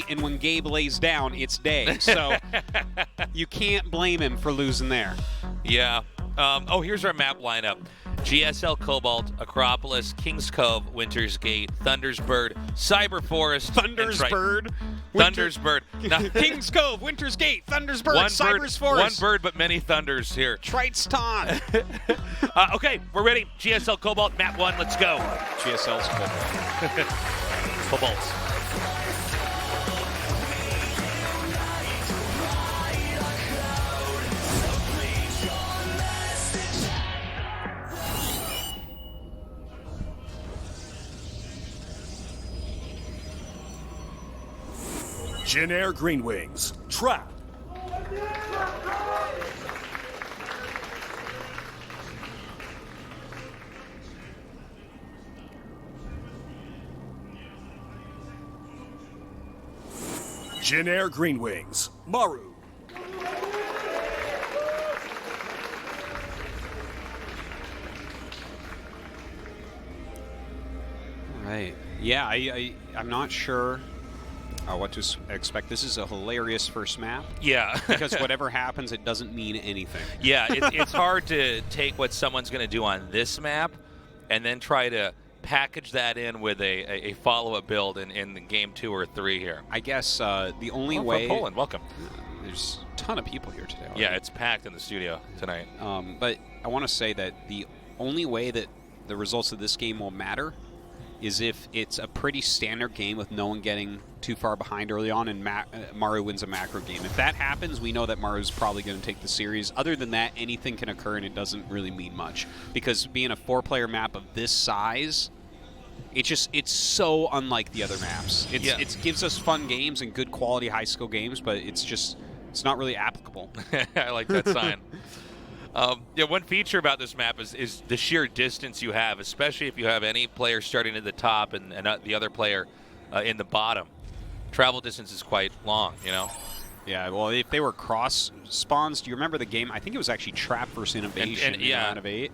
and when Gabe lays down, it's day. So you can't blame him for losing there. Yeah. Oh, here's our map lineup. GSL Cobalt, Acropolis, Kings Cove, Winter's Gate, Thunder's Bird, Cyber Forest, Thunder's Bird. Thunder's Bird. Kings Cove, Winter's Gate, Thunder's Bird, Cyber's Forest. One bird, but many thunders here. Trite's Ton. Okay, we're ready. GSL Cobalt, map 1, let's go. GSL's Cobalt. Cobalt. Jin Air Green Wings, Trap. Jin Air Green Wings, Maru. Right. Yeah, I'm not sure what to expect. This is a hilarious first map. Yeah. Because whatever happens, it doesn't mean anything. Yeah, it's hard to take what someone's going to do on this map and then try to package that in with a follow-up build in game 2 or 3 here. I guess the only way... From Poland, welcome. There's a ton of people here today already. Yeah, it's packed in the studio tonight. But I want to say that the only way that the results of this game will matter is if it's a pretty standard game with no one getting too far behind early on and Maru wins a macro game. If that happens, we know that Maru's probably going to take the series. Other than that, anything can occur and it doesn't really mean much. Because being a 4-player map of this size, it's so unlike the other maps. It gives us fun games and good quality high-skill games, but it's not really applicable. I like that sign. One feature about this map is the sheer distance you have, especially if you have any player starting at the top and the other player in the bottom. Travel distance is quite long, you know? Yeah, well, if they were cross spawns, do you remember the game? I think it was actually Trap versus Innovation in round of 8.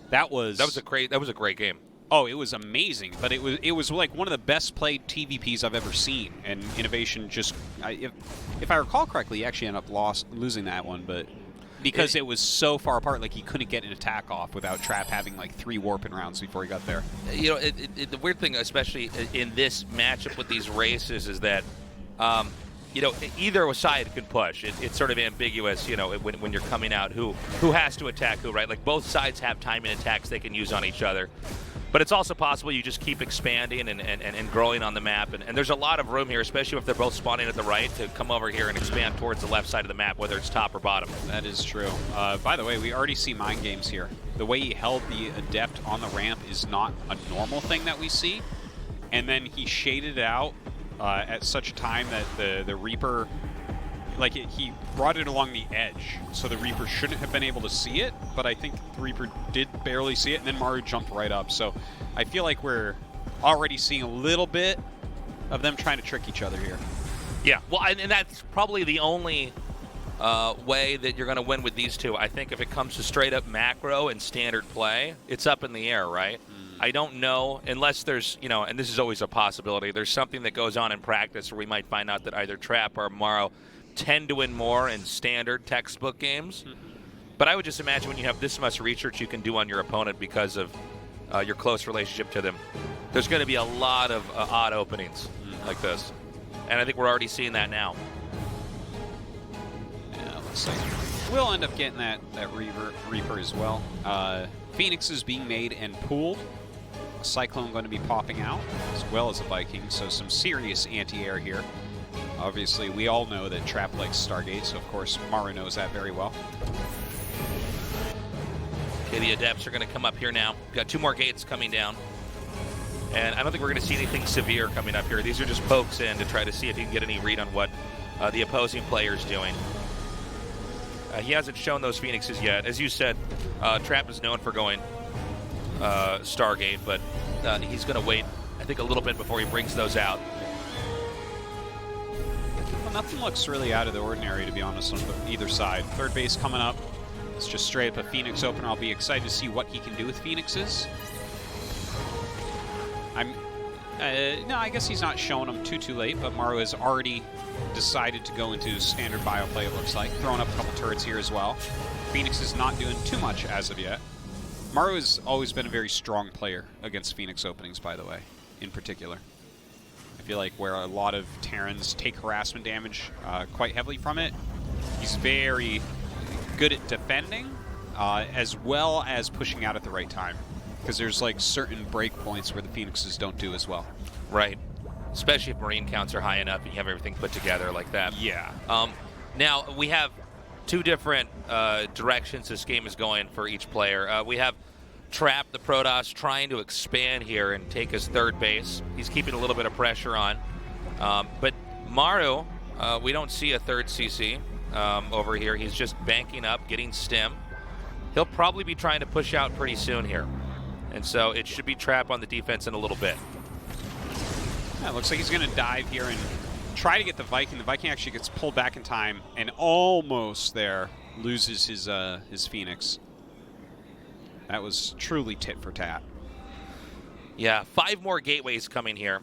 That was a great game. Oh, it was amazing, but it was like one of the best played TVPs I've ever seen, and Innovation just, if I recall correctly, he actually ended up losing that one, but because it was so far apart, like he couldn't get an attack off without Trap having like 3 warping rounds before he got there. You know, the weird thing, especially in this matchup with these races, is that you know, either side can push. It's sort of ambiguous, you know, when you're coming out who has to attack who, right? Like both sides have timing attacks they can use on each other. But it's also possible you just keep expanding and growing on the map. And there's a lot of room here, especially if they're both spawning at the right, to come over here and expand towards the left side of the map, whether it's top or bottom. That is true. By the way, we already see mind games here. The way he held the Adept on the ramp is not a normal thing that we see. And then he shaded it out at such a time that the Reaper... Like, he brought it along the edge, so the Reaper shouldn't have been able to see it, but I think the Reaper did barely see it, and then Maru jumped right up. So I feel like we're already seeing a little bit of them trying to trick each other here. Yeah, well, and that's probably the only way that you're going to win with these two. I think if it comes to straight-up macro and standard play, it's up in the air, right? I don't know, unless there's, you know, and this is always a possibility, there's something that goes on in practice where we might find out that either Trap or Maru tend to win more in standard textbook games. But I would just imagine when you have this much research you can do on your opponent because of your close relationship to them, there's going to be a lot of odd openings like this. And I think we're already seeing that now. Yeah, looks like we'll end up getting that Reaper as well. Phoenix is being made and pooled. A Cyclone going to be popping out, as well as a Viking, so some serious anti-air here. Obviously, we all know that Trap likes Stargate, so of course Maru knows that very well. Okay, the Adepts are going to come up here now. We've got 2 more gates coming down. And I don't think we're going to see anything severe coming up here. These are just pokes in to try to see if you can get any read on what the opposing player is doing. He hasn't shown those Phoenixes yet. As you said, Trap is known for going Stargate, but he's going to wait, I think, a little bit before he brings those out. Well, nothing looks really out of the ordinary, to be honest, on either side. Third base coming up. It's just straight up a Phoenix opener. I'll be excited to see what he can do with Phoenixes. No, I guess he's not showing them too late, but Maru has already decided to go into standard bio play, it looks like. Throwing up a couple turrets here as well. Phoenix is not doing too much as of yet. Maru has always been a very strong player against Phoenix openings, by the way, in particular. I feel like where a lot of Terrans take harassment damage quite heavily from it, he's very good at defending, as well as pushing out at the right time. Because there's like certain break points where the Phoenixes don't do as well. Right. Especially if Marine counts are high enough and you have everything put together like that. Yeah. Now, we have two different directions this game is going for each player. We have Trap, the Protoss, trying to expand here and take his third base. He's keeping a little bit of pressure on. But Maru, we don't see a third CC over here. He's just banking up, getting stim. He'll probably be trying to push out pretty soon here. And so it should be Trap on the defense in a little bit. Yeah, it looks like he's going to dive here and try to get the Viking. The Viking actually gets pulled back in time and almost there loses his Phoenix. That was truly tit for tat. Yeah, 5 more gateways coming here.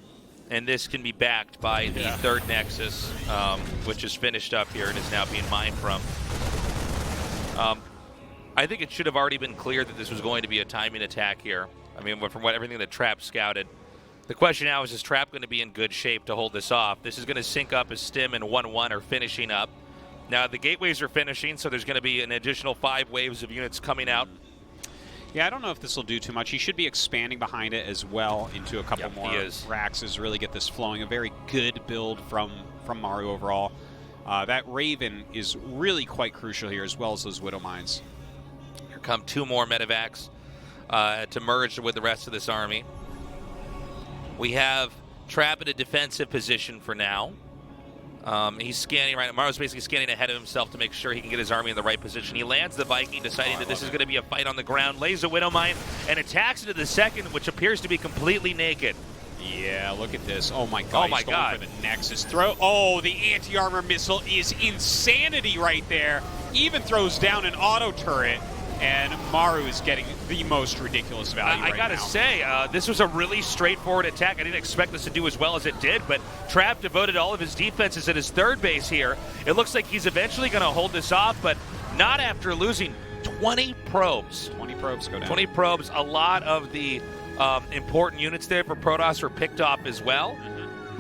And this can be backed by the third Nexus, which is finished up here and is now being mined from. I think it should have already been clear that this was going to be a timing attack here. I mean, from everything that Trap scouted. The question now is Trap going to be in good shape to hold this off? This is going to sync up as Stim and 1-1 are finishing up. Now, the gateways are finishing, so there's going to be an additional 5 waves of units coming out. Yeah, I don't know if this will do too much. He should be expanding behind it as well into a couple more Raxes, really get this flowing. A very good build from Maru overall. That Raven is really quite crucial here, as well as those Widow Mines. Here come 2 more Medivacs to merge with the rest of this army. We have Trap in a defensive position for now. He's scanning right now. Maru's basically scanning ahead of himself to make sure he can get his army in the right position. He lands the Viking, deciding that this is going to be a fight on the ground, lays a Widow Mine, and attacks into the second, which appears to be completely naked. Yeah, look at this. Oh my god. Oh my god. For the Nexus throw. Oh, the anti-armor missile is insanity right there. Even throws down an auto turret. And Maru is getting the most ridiculous value right now. I gotta say, this was a really straightforward attack. I didn't expect this to do as well as it did, but Trap devoted all of his defenses at his third base here. It looks like he's eventually gonna hold this off, but not after losing 20 probes. 20 probes go down. 20 probes. A lot of the important units there for Protoss were picked off as well.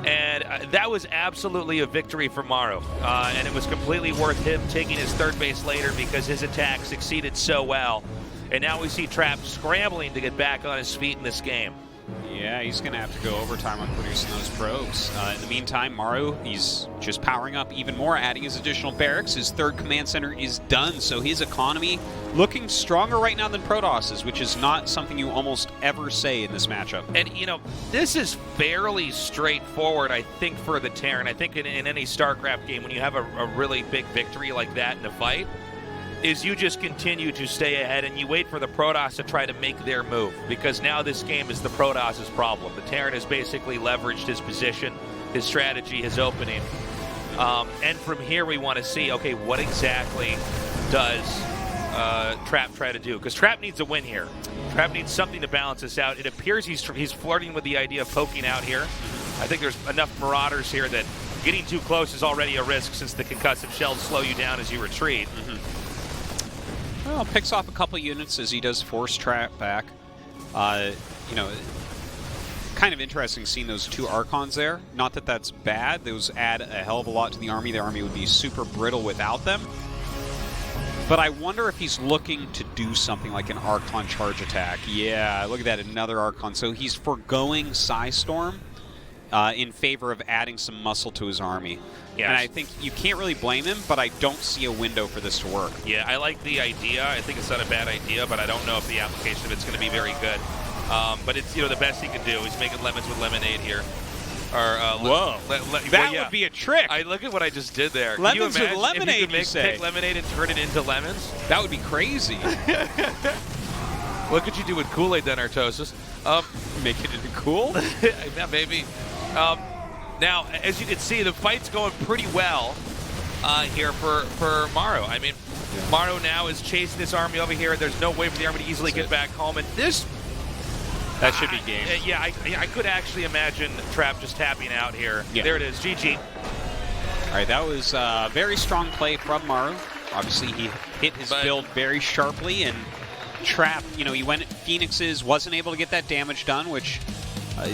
And that was absolutely a victory for Maru. And it was completely worth him taking his third base later because his attack succeeded so well. And now we see Trap scrambling to get back on his feet in this game. Yeah, he's going to have to go overtime on producing those probes. In the meantime, Maru, he's just powering up even more, adding his additional barracks. His third command center is done, so his economy looking stronger right now than Protoss's, which is not something you almost ever say in this matchup. And, you know, this is fairly straightforward, I think, for the Terran. I think in any StarCraft game, when you have a really big victory like that in a fight, is you just continue to stay ahead and you wait for the Protoss to try to make their move, because now this game is the Protoss's problem. The Terran has basically leveraged his position, his strategy, his opening. And from here we want to see, okay, what exactly does Trap try to do? Because Trap needs a win here. Trap needs something to balance this out. It appears he's flirting with the idea of poking out here. I think there's enough Marauders here that getting too close is already a risk, since the concussive shells slow you down as you retreat. Well, picks off a couple units as he does force Trap back. You know, kind of interesting seeing those 2 Archons there. Not that that's bad. Those add a hell of a lot to the army. The army would be super brittle without them. But I wonder if he's looking to do something like an Archon charge attack. Yeah, look at that, another Archon. So he's foregoing Psystorm in favor of adding some muscle to his army. Yes. And I think you can't really blame him, but I don't see a window for this to work. Yeah, I like the idea. I think it's not a bad idea, but I don't know if the application of it's going to be very good. But it's, you know, the best he can do. He's making lemons with lemonade here. Or, whoa. That would be a trick. Look at what I just did there. Lemons with lemonade, if you could take lemonade and turn it into lemons? That would be crazy. What could you do with Kool-Aid then, Artosis? Make it into cool? Yeah, maybe. Now, as you can see, the fight's going pretty well here for Maru. I mean, Maru now is chasing this army over here. There's no way for the army to easily get back home. And this That should be game. Yeah, I could actually imagine Trap just tapping out here. Yeah. There it is, GG. All right, that was very strong play from Maru. Obviously, he hit his build very sharply, and Trap, he went at Phoenix's, wasn't able to get that damage done, which, I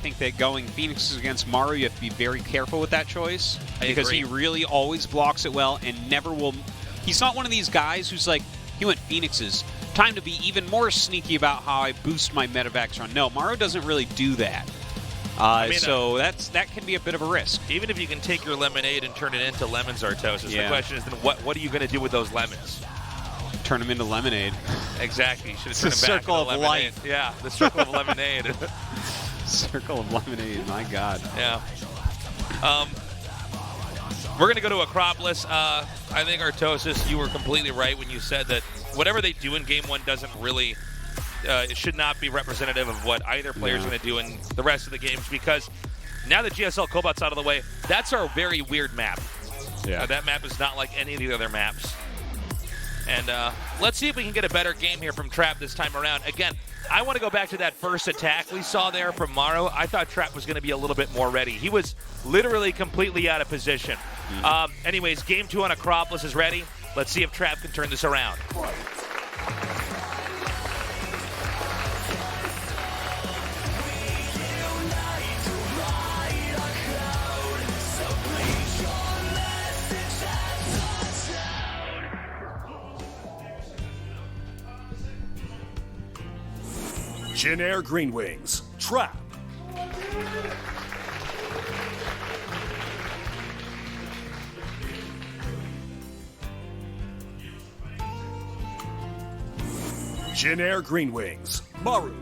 think that going Phoenix's against Maru, you have to be very careful with that choice. Because he really always blocks it well and never will. He's not one of these guys who's like, he went Phoenix's. Time to be even more sneaky about how I boost my medevacs run. No, Maru doesn't really do that. So that can be a bit of a risk. Even if you can take your lemonade and turn it into lemon Zartosis, the question is then what are you going to do with those lemons? Turn them into lemonade. Exactly. You should have It's the turned them back circle into of lemonade. life. Yeah, the circle of lemonade. Circle of lemonade, my God. Yeah. We're going to go to Acropolis. I think, Artosis, you were completely right when you said that whatever they do in Game 1 doesn't really, it should not be representative of what either player is going to do in the rest of the games, because now that GSL Cobot's out of the way, that's our very weird map. Yeah. That map is not like any of the other maps. And let's see if we can get a better game here from Trap this time around. Again, I want to go back to that first attack we saw there from Maru. I thought Trap was going to be a little bit more ready. He was literally completely out of position. Anyways, Game 2 on Acropolis is ready. Let's see if Trap can turn this around. Jin Air Green Wings. Trap. Jin Air Green Wings. Maru.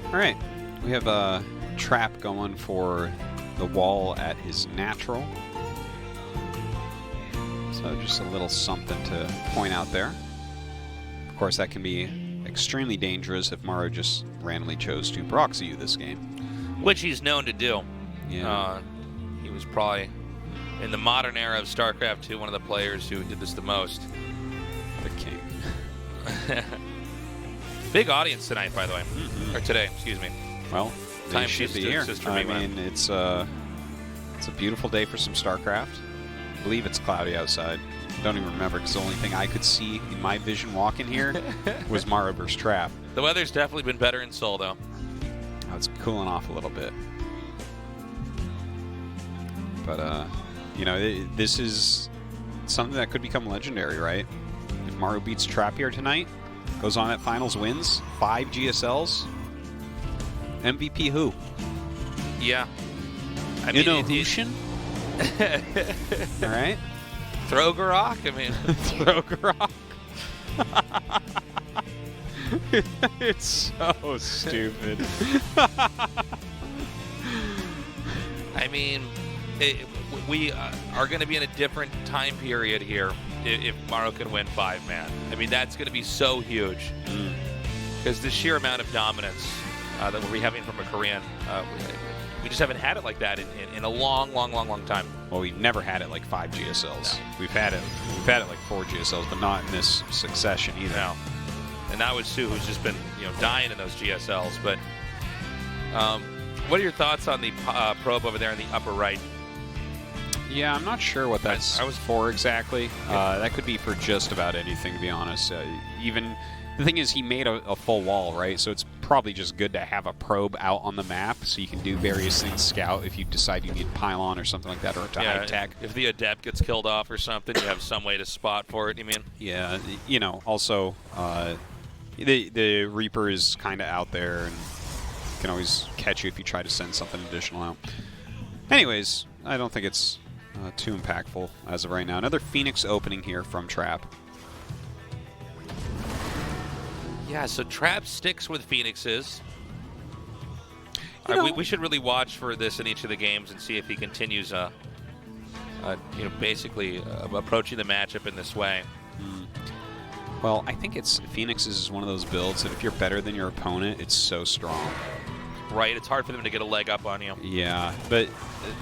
All right, we have a Trap going for the wall at his natural. So just a little something to point out there. Of course, that can be extremely dangerous if Maru just randomly chose to proxy you this game. Which he's known to do. Yeah. He was probably, in the modern era of StarCraft 2, one of the players who did this the most. The king. Big audience tonight, by the way. Or today, excuse me. Well, they Time should be to here. Sister I Mima. mean, it's a beautiful day for some StarCraft. I believe it's cloudy outside. Don't even remember, because the only thing I could see in my vision walking here was Maru versus Trap. The weather's definitely been better in Seoul, though. Oh, it's cooling off a little bit. But, this is something that could become legendary, right? If Maru beats Trap here tonight, goes on at finals, wins 5 GSLs, MVP who? Yeah. I mean, Hushin? All right. Throw Garok? I mean, Throw Garok. It's so stupid. I mean, we are going to be in a different time period here if Maru can win 5-man. I mean, that's going to be so huge. Because the sheer amount of dominance that we're having from a Korean, we just haven't had it like that in a long time. Well, we've never had it like 5 GSLs. No. We've had it like 4 GSLs, but not in this succession either. No. And that was Sue, who's just been dying in those GSLs. But what are your thoughts on the probe over there in the upper right? Yeah, I'm not sure what that's for exactly. That could be for just about anything, to be honest. Even the thing is, he made a full wall, right? So it's probably just good to have a probe out on the map so you can do various things, scout if you decide you need pylon or something like that, or to high tech. If the adept gets killed off or something, you have some way to spot for it, you mean? Yeah, also the Reaper is kind of out there and can always catch you if you try to send something additional out. Anyways, I don't think it's too impactful as of right now. Another Phoenix opening here from Trap. Yeah, so Trap sticks with Phoenixes. We should really watch for this in each of the games and see if he continues, basically approaching the matchup in this way. Well, I think Phoenixes is one of those builds that if you're better than your opponent, it's so strong. right? It's hard for them to get a leg up on you. Yeah, but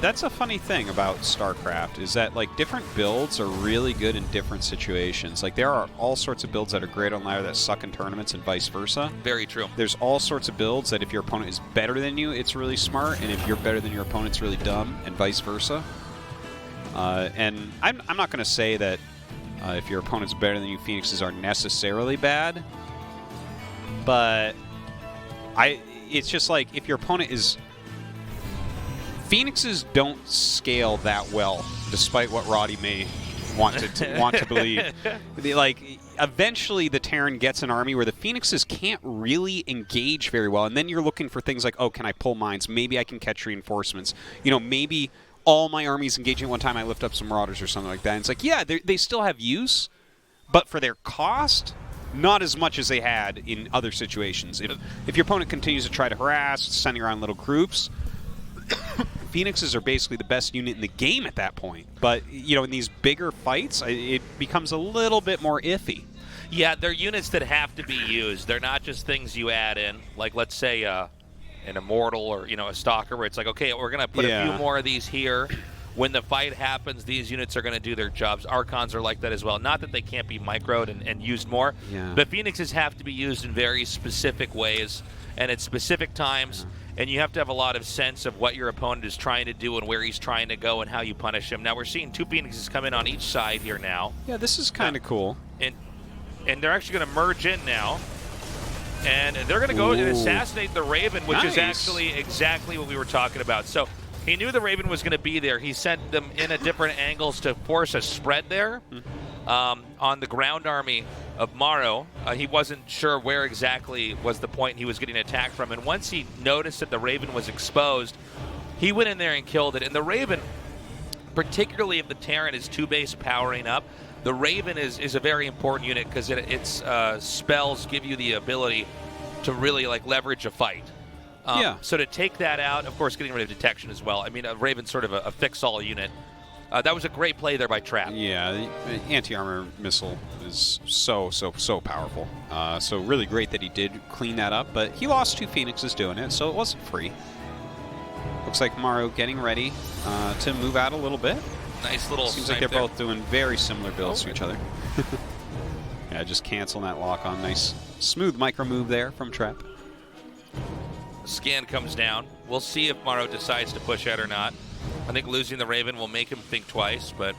that's a funny thing about StarCraft is that like different builds are really good in different situations. Like there are all sorts of builds that are great on ladder that suck in tournaments and vice versa. Very true. There's all sorts of builds that if your opponent is better than you, it's really smart, and if you're better than your opponent, it's really dumb, and vice versa. And I'm not going to say that if your opponent's better than you, Phoenixes are necessarily bad, but it's just like if your opponent is... Phoenixes don't scale that well, despite what Roddy may want to believe. Eventually the Terran gets an army where the Phoenixes can't really engage very well, and then you're looking for things like, oh, can I pull mines? Maybe I can catch reinforcements. You know, maybe all my armies engaging at one time, I lift up some Marauders or something like that. And it's like, yeah, they still have use, but for their cost, not as much as they had in other situations. If your opponent continues to try to harass, sending around little groups, Phoenixes are basically the best unit in the game at that point. But, you know, in these bigger fights, it becomes a little bit more iffy. Yeah, they're units that have to be used. They're not just things you add in. Like, let's say an Immortal or, you know, a Stalker where it's like, okay, we're going to put a few more of these here. When the fight happens, these units are going to do their jobs. Archons are like that as well. Not that they can't be microed and used more, but Phoenixes have to be used in very specific ways and at specific times. And you have to have a lot of sense of what your opponent is trying to do and where he's trying to go and how you punish him. Now, we're seeing 2 Phoenixes come in on each side here now. Yeah, this is kind of cool. And they're actually going to merge in now. And they're going to go and assassinate the Raven, which is actually exactly what we were talking about. So he knew the Raven was going to be there. He sent them in at different angles to force a spread there on the ground army of Maru. He wasn't sure where exactly was the point he was getting attacked from. And once he noticed that the Raven was exposed, he went in there and killed it. And the Raven, particularly if the Terran is 2-base powering up, the Raven is a very important unit because its spells give you the ability to really like leverage a fight. So to take that out, of course, getting rid of detection as well. I mean, a Raven's sort of a fix-all unit. That was a great play there by Trap. Yeah, the anti-armor missile is so powerful. So really great that he did clean that up, but he lost 2 Phoenixes doing it, so it wasn't free. Looks like Maru getting ready to move out a little bit. Nice little Seems like they're both doing very similar builds to each other. Yeah, just canceling that lock on. Nice, smooth micro move there from Trap. Scan comes down. We'll see if Maru decides to push out or not. I think losing the Raven will make him think twice, but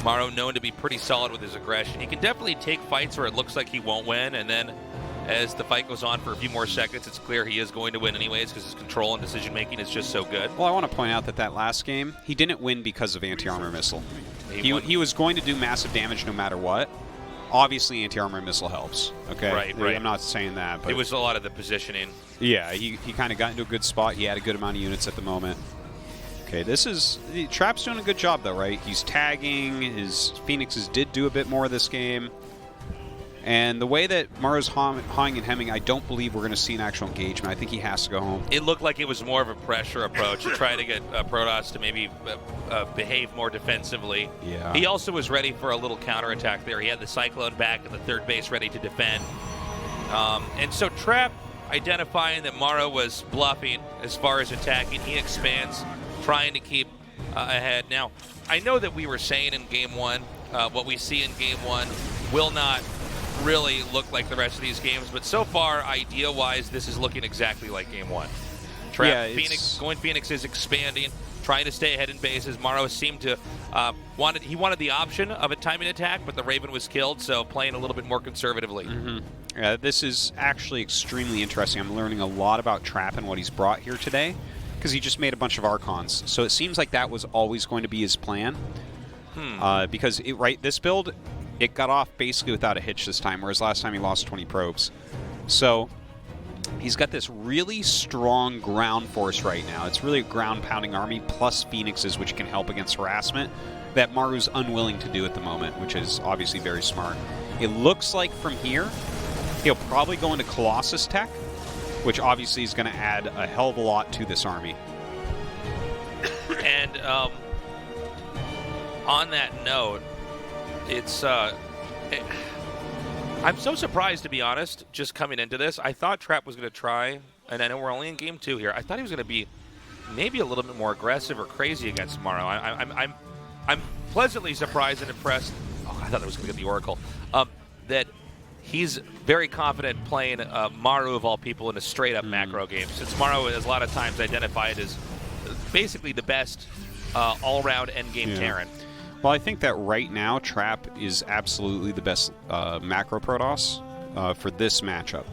Maru known to be pretty solid with his aggression. He can definitely take fights where it looks like he won't win, and then as the fight goes on for a few more seconds, it's clear he is going to win anyways because his control and decision-making is just so good. Well, I want to point out that last game, he didn't win because of anti-armor missile. He was going to do massive damage no matter what. Obviously, anti-armor missile helps. Okay, right. I'm not saying that, but it was a lot of the positioning. Yeah, he kind of got into a good spot. He had a good amount of units at the moment. Okay, Trap's doing a good job though, right? He's tagging. His Phoenixes did do a bit more this game. And the way that Maru's hawing and hemming, I don't believe we're going to see an actual engagement. I think he has to go home. It looked like it was more of a pressure approach to try to get Protoss to maybe behave more defensively. Yeah. He also was ready for a little counterattack there. He had the Cyclone back at the 3rd base ready to defend. And so Trap, identifying that Maru was bluffing as far as attacking, he expands, trying to keep ahead. Now, I know that we were saying in Game 1, what we see in Game 1 will not really look like the rest of these games, but so far, idea-wise, this is looking exactly like Game 1. Trap, Phoenix is expanding, trying to stay ahead in bases. Maru seemed to wanted the option of a timing attack, but the Raven was killed, so playing a little bit more conservatively. This is actually extremely interesting. I'm learning a lot about Trap and what he's brought here today, because he just made a bunch of Archons. So it seems like that was always going to be his plan. Because this build, it got off basically without a hitch this time, whereas last time he lost 20 probes. So he's got this really strong ground force right now. It's really a ground-pounding army plus Phoenixes, which can help against harassment, that Maru's unwilling to do at the moment, which is obviously very smart. It looks like from here, he'll probably go into Colossus tech, which obviously is going to add a hell of a lot to this army. And on that note, I'm so surprised, to be honest, just coming into this. I thought Trap was going to try and I know we're only in game 2 here. I thought he was going to be maybe a little bit more aggressive or crazy against Maru. I'm pleasantly surprised and impressed. Oh, I thought I was going to get the Oracle. That he's very confident playing Maru, of all people, in a straight-up macro game, since Maru is a lot of times identified as basically the best all-around endgame Terran. Well, I think that right now, Trap is absolutely the best macro Protoss for this matchup.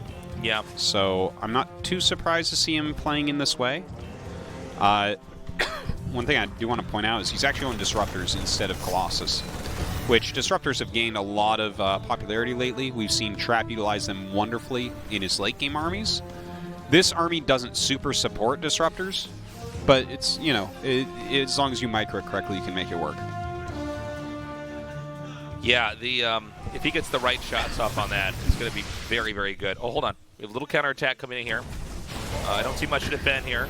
Yeah. So I'm not too surprised to see him playing in this way. One thing I do want to point out is he's actually on Disruptors instead of Colossus, which Disruptors have gained a lot of popularity lately. We've seen Trap utilize them wonderfully in his late-game armies. This army doesn't super support Disruptors, but it's, you know, as long as you micro it correctly, you can make it work. Yeah, if he gets the right shots off on that, it's going to be very, very good. Oh, hold on. We have a little counterattack coming in here. I don't see much to defend here.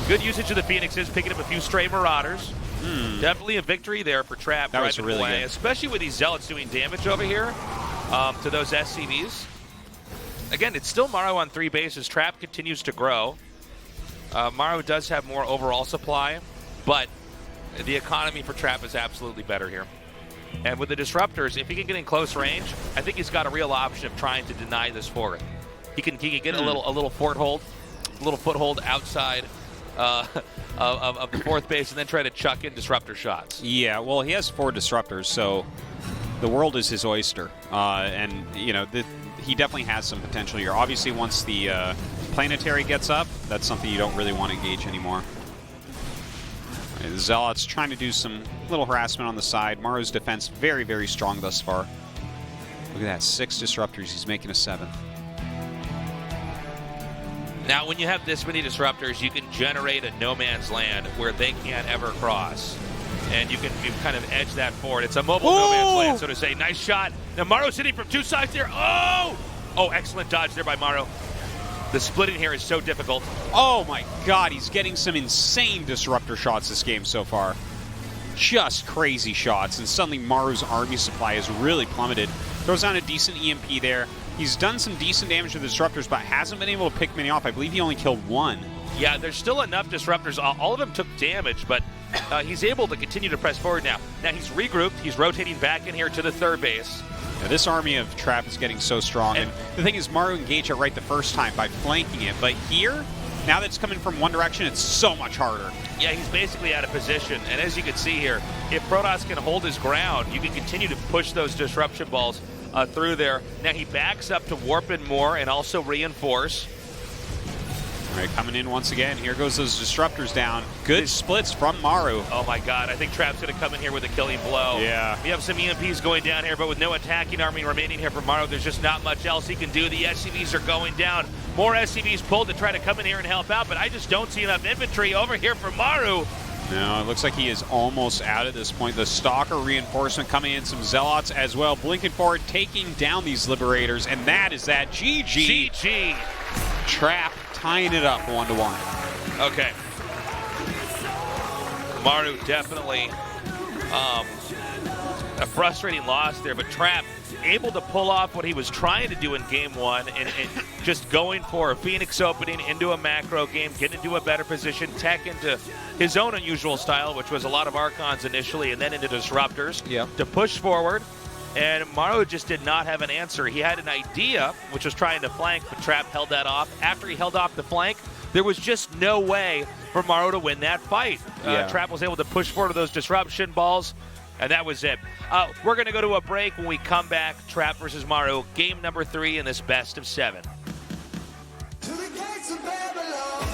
Good usage of the Phoenixes, picking up a few stray Marauders. Definitely a victory there for Trap. That was really good. Especially with these Zealots doing damage over here to those SCVs. Again, it's still Maru on 3 bases. Trap continues to grow. Maru does have more overall supply, but the economy for Trap is absolutely better here. And with the Disruptors, if he can get in close range, I think he's got a real option of trying to deny this forward. He can get a little foothold outside of the 4th base, and then try to chuck in Disruptor shots. Yeah, well, he has 4 Disruptors, so the world is his oyster. And, you know, he definitely has some potential here. Obviously, once the Planetary gets up, that's something you don't really want to engage anymore. Right, the Zealots trying to do some little harassment on the side. Maru's defense very, very strong thus far. Look at that, 6 Disruptors. He's making a 7. Now, when you have this many Disruptors, you can generate a no man's land where they can't ever cross. And you kind of edge that forward. It's a mobile no man's land, so to say. Nice shot. Now, Maru's hitting from 2 sides there. Oh! Oh, excellent dodge there by Maru. The split in here is so difficult. Oh, my God. He's getting some insane Disruptor shots this game so far. Just crazy shots. And suddenly, Maru's army supply has really plummeted. Throws down a decent EMP there. He's done some decent damage to the Disruptors, but hasn't been able to pick many off. I believe he only killed 1. Yeah, there's still enough Disruptors. All of them took damage, but he's able to continue to press forward now. Now he's regrouped. He's rotating back in here to the 3rd base. Now, this army of Trap is getting so strong. And the thing is, Maru engaged it right the first time by flanking it. But here, now that it's coming from one direction, it's so much harder. Yeah, he's basically out of position. And as you can see here, if Protoss can hold his ground, you can continue to push those disruption balls through there. Now he backs up to warp in more and also reinforce. All right, coming in once again. Here goes those Disruptors down. Good splits from Maru. Oh my God, I think Trap's going to come in here with a killing blow. Yeah. We have some EMPs going down here, but with no attacking army remaining here for Maru, there's just not much else he can do. The SCVs are going down. More SCVs pulled to try to come in here and help out, but I just don't see enough infantry over here for Maru. No, it looks like he is almost out at this point. The Stalker reinforcement coming in, some Zealots as well. Blinking forward, taking down these Liberators, and that is that. GG. GG. Trap tying it up 1-1. Okay. Maru definitely a frustrating loss there, but Trap able to pull off what he was trying to do in game 1 and just going for a Phoenix opening into a macro game, getting into a better position, tech into his own unusual style, which was a lot of Archons initially, and then into Disruptors to push forward. And Maru just did not have an answer. He had an idea, which was trying to flank, but Trap held that off. After he held off the flank, there was just no way for Maru to win that fight. Trap was able to push forward to those disruption balls, and that was it. We're going to go to a break. When we come back, Trap versus Maru, game number 3 in this best of 7. To the gates of Babylon.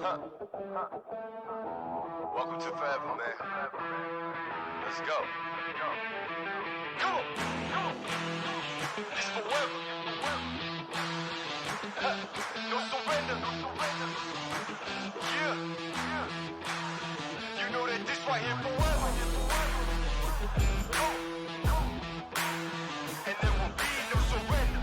Welcome to forever, man. Let's go. Come on. It's forever. No surrender. Yeah. You know that this right here forever. Go. And there will be no surrender.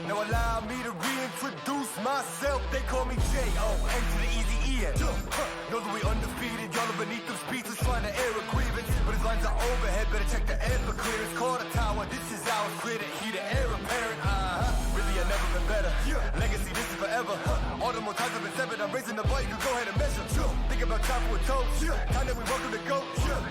Now allow me to reintroduce myself. They call me J.O. N to the easy E-N. Know that we undefeated. Y'all are beneath them speeches trying to air a grievance. But his lines are overhead. Better check the air for clearance. Call the tower. This is ours. Clear the heat. The air apparent. Really, I've never been better. Legacy, this is forever. All the more times I've been severed. I'm raising the bar. You can go ahead and measure. Think about time for a toast. Time that we welcome to go.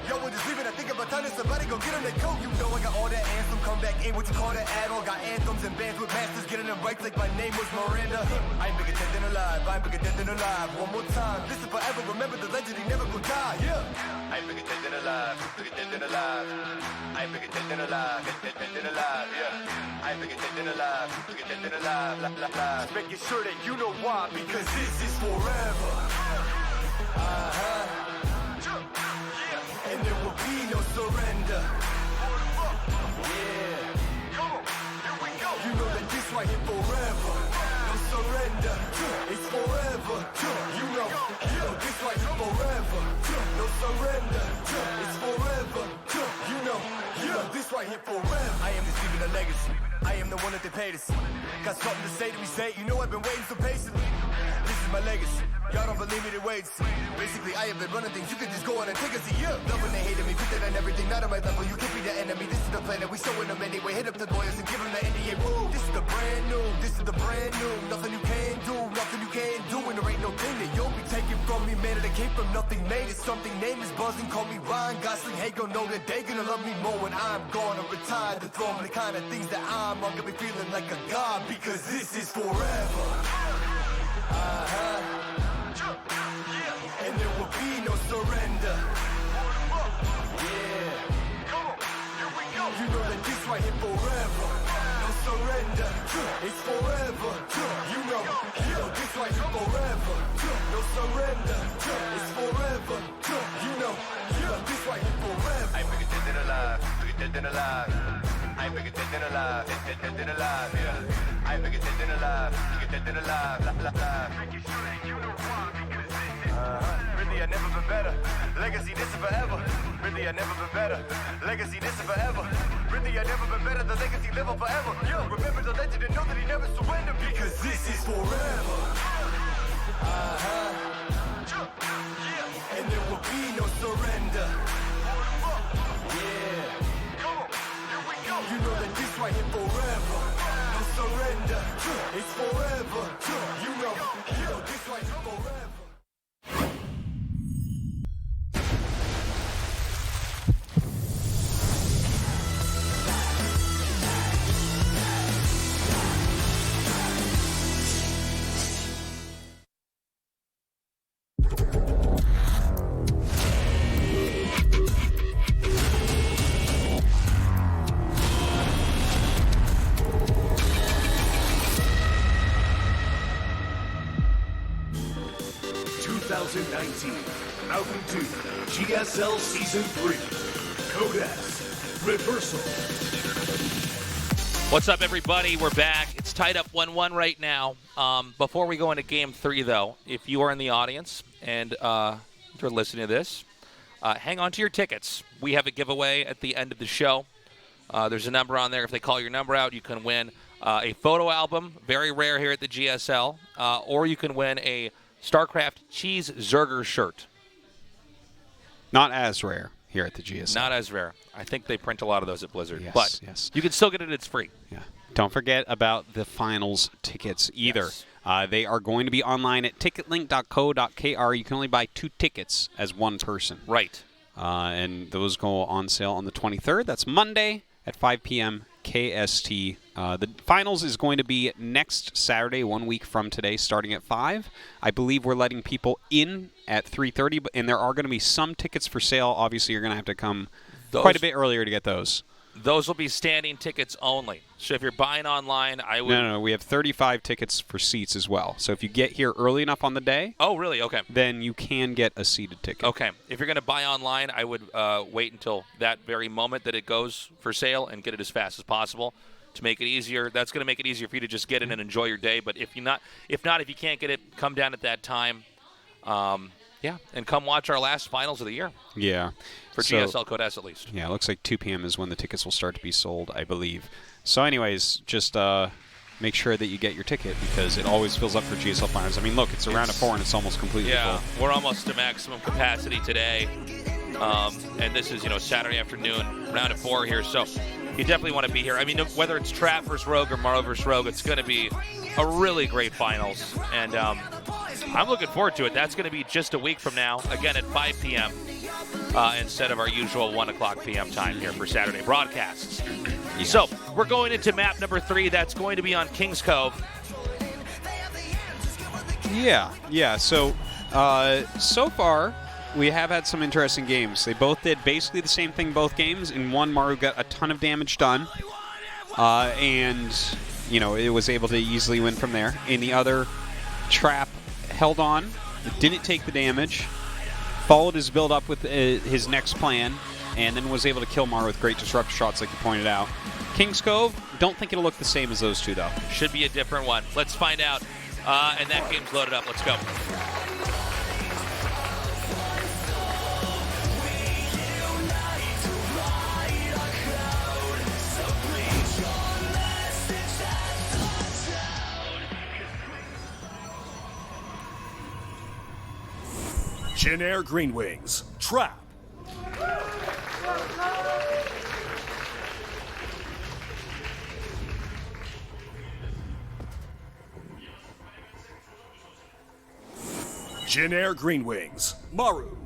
Yo, we're just leaving. I think about time that somebody go get them their coat. You know I got all that anthem. Come back in. What you call that add-on? Got anthems and bands with masters. Getting them right like my name was Miranda. I ain't bigger dead than alive. I ain't bigger dead than alive. One more time. This is forever. Remember the legend. He never gonna die. Yeah. I ain't bigger dead than alive. Bigger dead than alive. I ain't bigger dead than alive. Dead than alive. Yeah. I ain't bigger dead than alive. Bigger dead than alive. Just making sure that you know why. Because this is forever. And there will be no surrender. Yeah. Come on. Here we go. You know that this right here forever. No surrender. It's forever. You know. This right here forever. No surrender. It's forever. You know. This right here forever. I am just leaving a legacy. I am the one that they paid us. Got something to say to me, say. You know I've been waiting so patiently. This is my legacy. Y'all don't believe me, they wait. Basically, I have been running things. You can just go on and take a seat. Yeah. Love when they hated me, put that on everything. Not on my level. You can't be the enemy. This is the plan that we showing them anyway. Hit up the lawyers and give them the NDA. Woo. This is the brand new. This is the brand new. Nothing you can do. Nothing you can't do. And there ain't no thing that you'll be taking from me, man. That came from nothing. Made it something. Name is buzzing. Call me Ryan Gosling. Hey, gon' know that they gonna love me more when I'm gone or retired. The throne, the kind of things that I'm gonna be feeling like a god. Because this is forever. And there will be no surrender. Yeah. Come on, here we go. You know that this right here forever. No surrender. It's forever. You know this right here forever. No surrender. It's forever. You know this right here forever. I ain't bigger dead than alive. Bigger dead than alive. I ain't bigger dead than alive. Dead than alive. Yeah. I ain't bigger dead than alive. Bigger dead than alive. Making sure that you know why. Because this is really I never been better. Legacy, this is forever. Really I never been better. Legacy, this is forever. Really I never been better. The legacy live on forever. Yo, remember the legend and know that he never surrendered. Because this is forever. And there will be no surrender. Yeah. Come on, here we go. You know that this right here forever. No surrender. It's forever. You know this right here forever. 2019, Mountain Dew, GSL Season 3, Codex, Reversal. What's up, everybody? We're back. It's tied up 1-1 right now. Before we go into Game 3, though, if you are in the audience and you're listening to this, hang on to your tickets. We have a giveaway at the end of the show. There's a number on there. If they call your number out, you can win a photo album, very rare here at the GSL, or you can win a Starcraft Cheese Zerger shirt. Not as rare here at the GSL. Not as rare. I think they print a lot of those at Blizzard. Yes, but yes. You can still get it. It's free. Yeah. Don't forget about the finals tickets either. Yes. They are going to be online at ticketlink.co.kr. You can only buy 2 tickets as one person. Right. And those go on sale on the 23rd. That's Monday at 5 p.m. KST. The finals is going to be next Saturday, 1 week from today, starting at 5. I believe we're letting people in at 3:30, and there are going to be some tickets for sale. Obviously, you're going to have to come quite a bit earlier to get those. Those will be standing tickets only. So if you're buying online, I would. No, we have 35 tickets for seats as well. So if you get here early enough on the day, Oh, really? Okay. then you can get a seated ticket. Okay. If you're going to buy online, I would wait until that very moment that it goes for sale and get it as fast as possible to make it easier. That's going to make it easier for you to just get in and enjoy your day. But if you can't get it, come down at that time. And come watch our last finals of the year. Yeah. For GSL Code S, at least. Yeah, it looks like 2 p.m. is when the tickets will start to be sold, I believe. So anyways, just make sure that you get your ticket because it always fills up for GSL finals. I mean, look, it's around 4 and it's almost completely full. We're almost to maximum capacity today. And this is, Saturday afternoon, round of 4 here. So you definitely want to be here. I mean, whether it's Trap versus Rogue or Maru versus Rogue, it's going to be a really great finals. And I'm looking forward to it. That's going to be just a week from now, again at 5 p.m. Instead of our usual 1 o'clock p.m. time here for Saturday broadcasts. Yeah. So we're going into map number 3. That's going to be on Kings Cove. Yeah. So far, we have had some interesting games. They both did basically the same thing both games. In one, Maru got a ton of damage done. And, it was able to easily win from there. In the other, Trap held on, didn't take the damage, followed his build up with his next plan, and then was able to kill Maru with great disruptor shots like you pointed out. Kings Cove, don't think it'll look the same as those two, though. Should be a different one. Let's find out. And that game's loaded up. Let's go. Jin Air Green Wings, Trap. Jin Air Green Wings, Maru.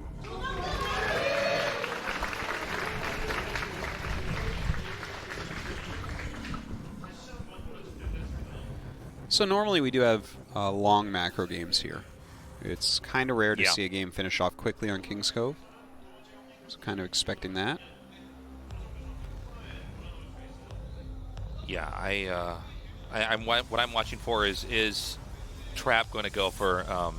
So normally we do have long macro games here. It's kind of rare to see a game finish off quickly on Kings Cove. So kind of expecting that. Yeah, what I'm watching for is Trap going to go for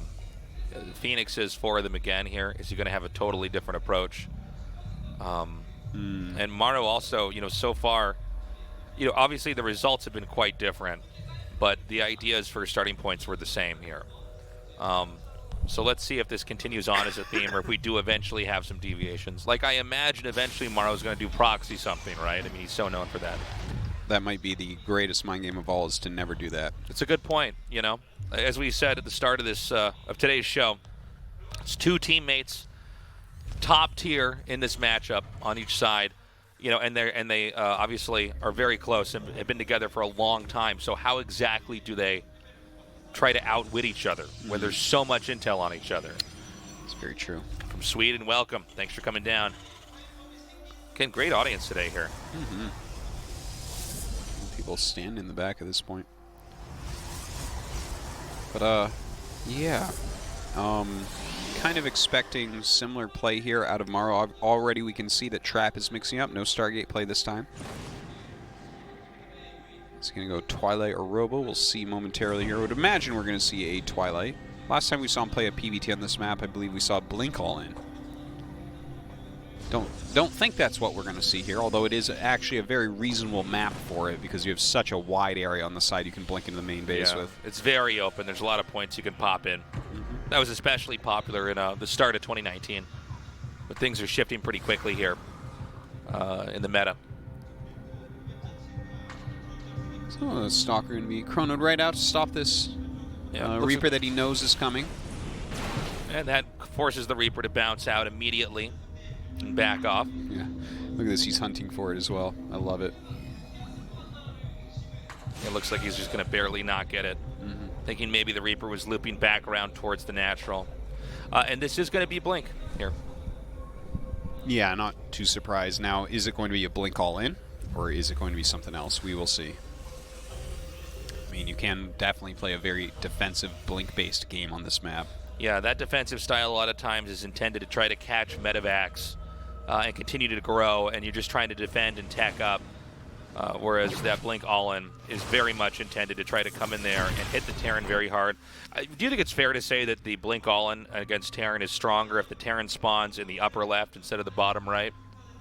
Phoenix's 4 of them again here? Is he going to have a totally different approach? And Maru also, so far, obviously the results have been quite different, but the ideas for starting points were the same here. So let's see if this continues on as a theme, or if we do eventually have some deviations. Like I imagine eventually Maru's going to do proxy something, right? I mean, he's so known for that. That might be the greatest mind game of all, is to never do that. It's a good point, As we said at the start of this of today's show, it's 2 teammates, top tier in this matchup on each side, and they obviously are very close and have been together for a long time. So how exactly do they try to outwit each other when there's so much intel on each other? It's very true. From Sweden, welcome. Thanks for coming down. Again, great audience today here. People stand in the back at this point. But, yeah. Kind of expecting similar play here out of Maru. Already we can see that Trap is mixing up. No Stargate play this time. It's going to go Twilight or Robo. We'll see momentarily here. I would imagine we're going to see a Twilight. Last time we saw him play a PVT on this map, I believe we saw Blink all in. Don't think that's what we're going to see here, although it is actually a very reasonable map for it because you have such a wide area on the side you can blink into the main base with. It's very open. There's a lot of points you can pop in. That was especially popular in the start of 2019. But things are shifting pretty quickly here in the meta. So Stalker going to be chronoed right out to stop this Reaper that he knows is coming. And that forces the Reaper to bounce out immediately and back off. Yeah, look at this. He's hunting for it as well. I love it. It looks like he's just going to barely not get it. Thinking maybe the Reaper was looping back around towards the natural. And this is going to be Blink here. Yeah, not too surprised. Now, is it going to be a Blink all-in, or is it going to be something else? We will see. I mean, you can definitely play a very defensive Blink-based game on this map. Yeah, that defensive style a lot of times is intended to try to catch medevacs and continue to grow, and you're just trying to defend and tech up. Whereas that Blink All-In is very much intended to try to come in there and hit the Terran very hard. Do you think it's fair to say that the Blink All-In against Terran is stronger if the Terran spawns in the upper left instead of the bottom right?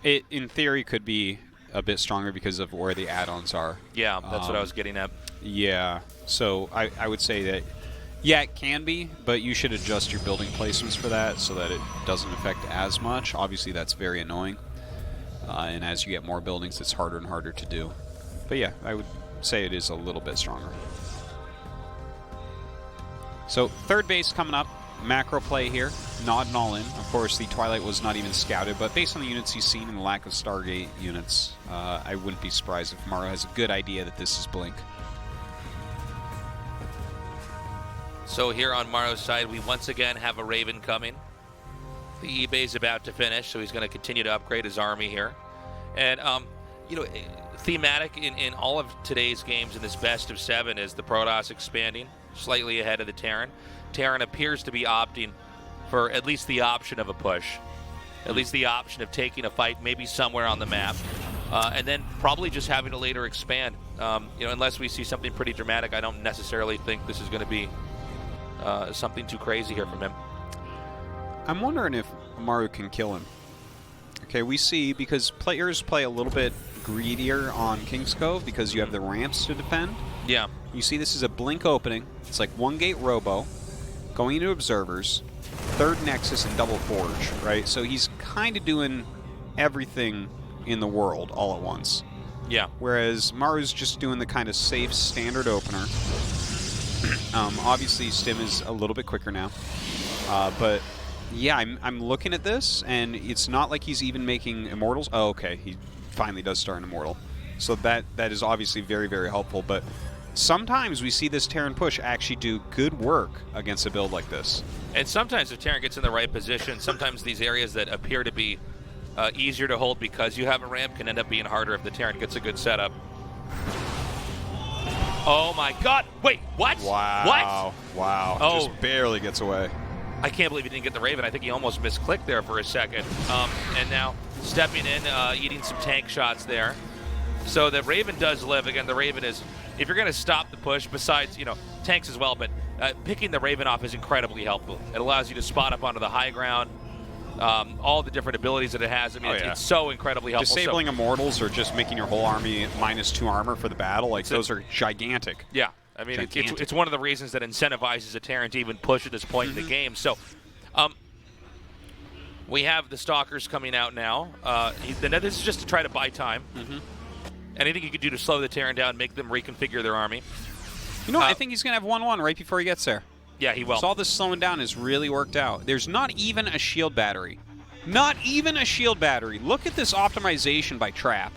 It, in theory, could be a bit stronger because of where the add-ons are. Yeah, that's what I was getting at. Yeah, so I would say that, yeah, it can be, but you should adjust your building placements for that so that it doesn't affect as much. Obviously, that's very annoying. And as you get more buildings, it's harder and harder to do. But yeah, I would say it is a little bit stronger. So third base coming up. Macro play here. Not an all-in. Of course, the Twilight was not even scouted, but based on the units he's seen and the lack of Stargate units, I wouldn't be surprised if Maru has a good idea that this is Blink. So here on Maru's side, we once again have a Raven coming. The eBay is about to finish, so he's going to continue to upgrade his army here. And, you know, thematic in all of today's games in this best of 7 is the Protoss expanding slightly ahead of the Terran. Terran appears to be opting for at least the option of a push, at least the option of taking a fight maybe somewhere on the map, and then probably just having to later expand. You know, unless we see something pretty dramatic, I don't necessarily think this is going to be something too crazy here from him. I'm wondering if Maru can kill him. Okay, we see, because players play a little bit greedier on King's Cove because you have the ramps to defend. Yeah. You see this is a Blink opening. It's like 1-gate Robo, going into Observers, 3rd Nexus, and double Forge, right? So he's kind of doing everything in the world all at once. Yeah. Whereas Maru's just doing the kind of safe standard opener. Obviously, Stim is a little bit quicker now. But yeah, I'm looking at this, and it's not like he's even making Immortals. Oh, okay, he finally does start an Immortal. So that is obviously very, very helpful. But sometimes we see this Terran push actually do good work against a build like this. And sometimes if Terran gets in the right position, sometimes these areas that appear to be easier to hold because you have a ramp can end up being harder if the Terran gets a good setup. Oh my god! Wait, what? Wow. What? Wow. Oh. Just barely gets away. I can't believe he didn't get the Raven. I think he almost misclicked there for a second. And now stepping in, eating some tank shots there. So the Raven does live. Again, the Raven is, if you're going to stop the push, besides, you know, tanks as well, but picking the Raven off is incredibly helpful. It allows you to spot up onto the high ground. All the different abilities that it has. I mean, it's so incredibly helpful. Disabling Immortals or just making your whole army -2 armor for the battle, like those are gigantic. Yeah. I mean, it's one of the reasons that incentivizes a Terran to even push at this point in the game. So, we have the Stalkers coming out now. This is just to try to buy time. Anything you could do to slow the Terran down, make them reconfigure their army. You know what? I think he's going to have 1-1 right before he gets there. Yeah, he will. So all this slowing down has really worked out. There's not even a shield battery. Not even a shield battery. Look at this optimization by Trap.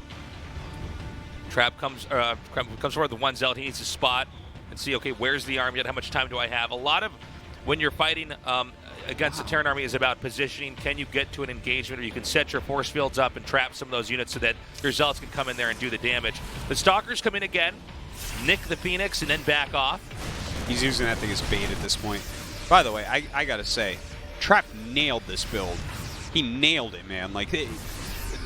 Trap comes forward the one Zealot. He needs to spot and see, okay, where's the army? How much time do I have? A lot of when you're fighting against the Terran army is about positioning. Can you get to an engagement where you can set your force fields up and trap some of those units so that your Zealots can come in there and do the damage? The Stalkers come in again, nick the Phoenix, and then back off. He's using that thing as bait at this point. By the way, I got to say, Trap nailed this build. He nailed it, man. Like,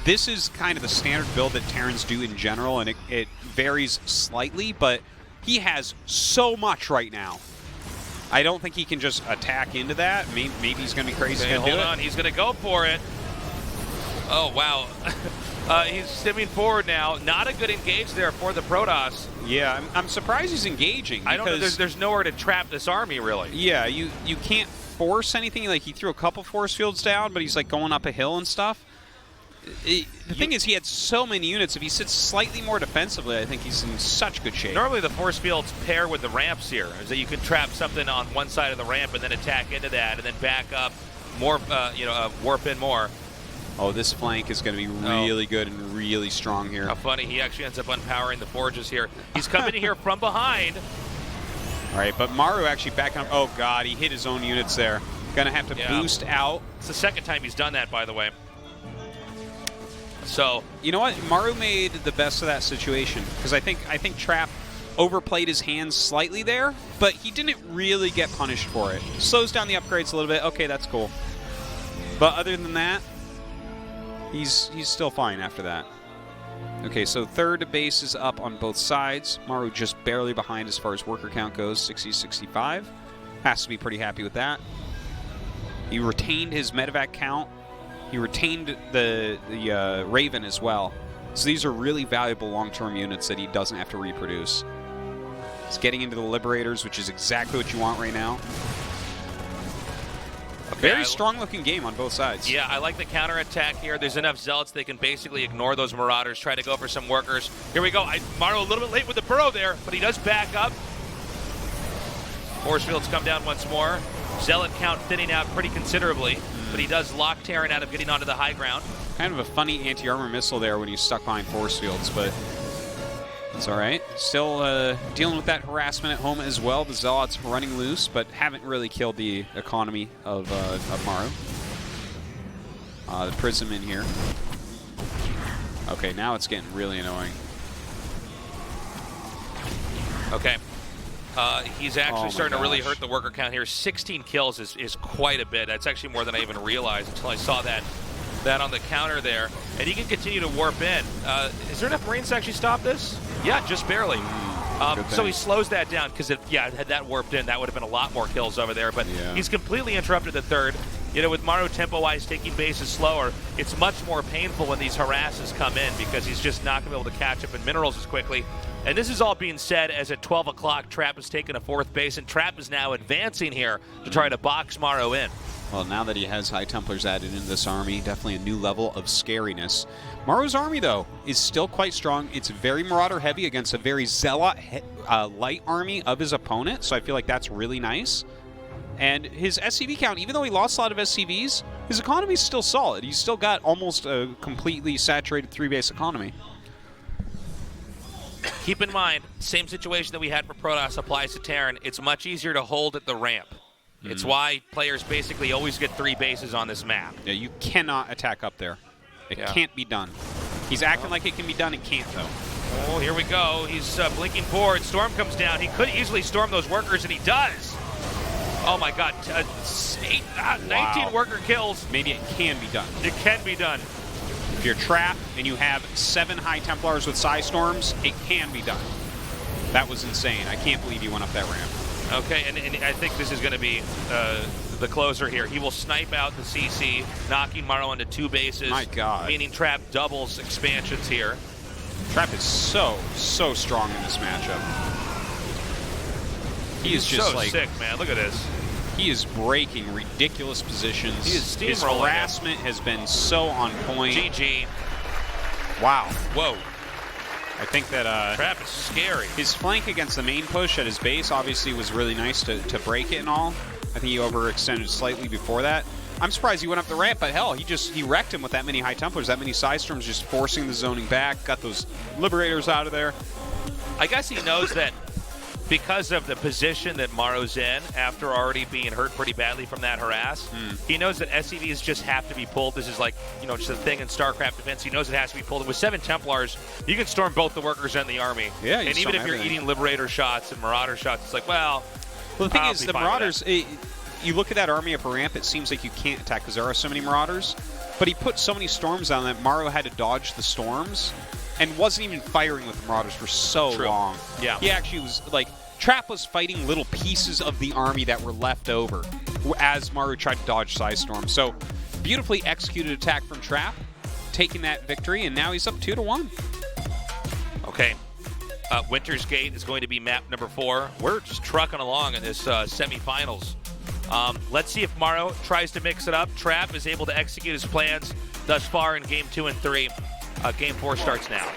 this is kind of the standard build that Terrans do in general, and it varies slightly, but he has so much right now. I don't think he can just attack into that. Maybe he's going to be crazy. Okay, hold on. He's going to go for it. Oh, wow. He's stimming forward now. Not a good engage there for the Protoss. Yeah, I'm surprised he's engaging. I don't know. There's nowhere to trap this army, really. Yeah, you can't force anything. Like, he threw a couple force fields down, but he's, like, going up a hill and stuff. The thing is, he had so many units. If he sits slightly more defensively, I think he's in such good shape. Normally, the force fields pair with the ramps here, is that you can trap something on one side of the ramp and then attack into that, and then back up, more, warp in more. Oh, this flank is going to be really good and really strong here. How funny. He actually ends up unpowering the forges here. He's coming in here from behind. All right, but Maru actually backing up. Oh, God, he hit his own units there. Going to have to boost out. It's the second time he's done that, by the way. So, you know what? Maru made the best of that situation because I think Trap overplayed his hands slightly there, but he didn't really get punished for it. Slows down the upgrades a little bit. Okay, that's cool. But other than that, He's still fine after that. Okay, so third base is up on both sides. Maru just barely behind as far as worker count goes, 60-65. Has to be pretty happy with that. He retained his medevac count. He retained the Raven as well. So these are really valuable long-term units that he doesn't have to reproduce. He's getting into the Liberators, which is exactly what you want right now. Okay, Very strong-looking game on both sides. Yeah, I like the counterattack here. There's enough Zealots they can basically ignore those Marauders, try to go for some workers. Here we go. Maru a little bit late with the burrow there, but he does back up. Force fields come down once more. Zealot count thinning out pretty considerably, but he does lock Terran out of getting onto the high ground. Kind of a funny anti-armor missile there when he's stuck behind force fields, but it's all right. Still dealing with that harassment at home as well. The Zealots running loose, but haven't really killed the economy of Maru. The Prism in here. Okay, now it's getting really annoying. Okay. He's actually starting to really gosh. hurt the worker count here. 16 kills is quite a bit. That's actually more than I even realized until I saw that on the counter there. And he can continue to warp in. Is there enough Marines to actually stop this? Yeah, just barely. So he slows that down because, had that warped in, that would have been a lot more kills over there. But he's completely interrupted the third. You know, with Maru tempo-wise taking bases slower, it's much more painful when these harasses come in because he's just not going to be able to catch up in minerals as quickly. And this is all being said as at 12 o'clock, Trap has taken a fourth base, and Trap is now advancing here to try to box Maru in. Well, now that he has High Templars added into this army, definitely a new level of scariness. Maru's army, though, is still quite strong. It's very Marauder-heavy against a very Zealot-light army of his opponent, so I feel like that's really nice. And his SCV count, even though he lost a lot of SCVs, his economy is still solid. He's still got almost a completely saturated three-base economy. Keep in mind, same situation that we had for Protoss applies to Terran. It's much easier to hold at the ramp. It's why players basically always get 3 bases on this map. Yeah, you cannot attack up there. It can't be done. He's acting like it can be done. It can't, though. Oh, here we go. He's blinking forward. Storm comes down. He could easily storm those workers, and he does. Oh, my God. 19 worker kills. Maybe it can be done. It can be done. If you're trapped and you have 7 High Templars with Psy Storms, it can be done. That was insane. I can't believe he went up that ramp. Okay, and I think this is going to be the closer here. He will snipe out the CC, knocking Maru into 2 bases. My God. Meaning Trap doubles expansions here. Trap is so strong in this matchup. He is just so like sick, man. Look at this. He is breaking ridiculous positions. He is His steamrolling harassment has been so on point. GG. Wow. Whoa. I think that Trap is scary. his flank against the main push at his base obviously was really nice to break it and all. I think he overextended slightly before that. I'm surprised he went up the ramp, but hell, he wrecked him with that many High Templars, that many Psy Storms, just forcing the zoning back, got those Liberators out of there. I guess he knows that because of the position that Maru's in, after already being hurt pretty badly from that harass, he knows that SCVs just have to be pulled. This is like, just a thing in Starcraft defense. He knows it has to be pulled. And with 7 Templars, you can storm both the workers and the army. Yeah, you and even storm if you're everything. eating Liberator shots and Marauder shots, it's like, well, The thing I'll is, be the fine with Marauders, you look at that army up a ramp, it seems like you can't attack because there are so many Marauders. But he put so many storms on that Maru had to dodge the storms and wasn't even firing with the Marauders for so long. Yeah. He actually was like, Trap was fighting little pieces of the army that were left over as Maru tried to dodge Psy Storm. So, beautifully executed attack from Trap, taking that victory, and now he's up 2-1. Okay. Winter's Gate is going to be map number 4. We're just trucking along in this semifinals. Let's see if Maru tries to mix it up. Trap is able to execute his plans thus far in Game 2 and 3. Game 4 starts now.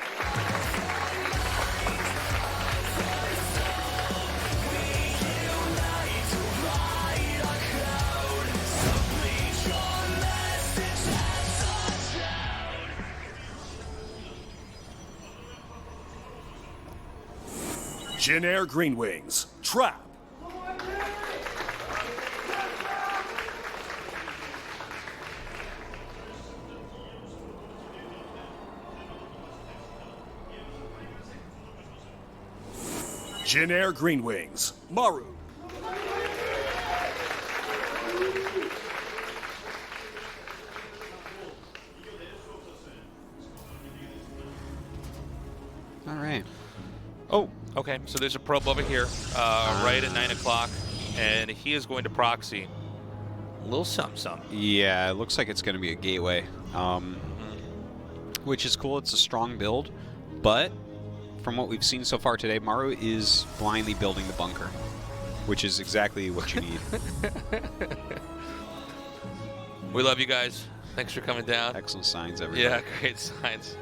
Jin Air Green Wings. Trap. Jin Air Green Wings. Maru. All right. Oh, okay. So there's a probe over here, right at 9 o'clock, and he is going to proxy a little something. Yeah, it looks like it's going to be a gateway, which is cool. It's a strong build, but from what we've seen so far today, Maru is blindly building the bunker, which is exactly what you need. We love you guys. Thanks for coming down. Excellent signs, everybody. Yeah, great signs.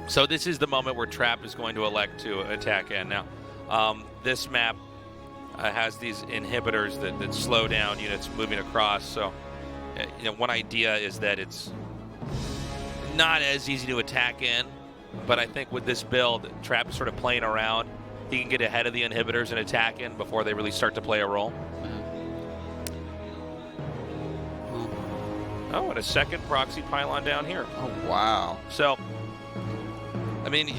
So this is the moment where Trap is going to elect to attack in. Now, this map has these inhibitors that slow down units moving across. So, one idea is that it's not as easy to attack in, but I think with this build, Trap is sort of playing around. He can get ahead of the inhibitors and attack in before they really start to play a role. Oh, and a second proxy pylon down here. Oh, wow. So, I mean,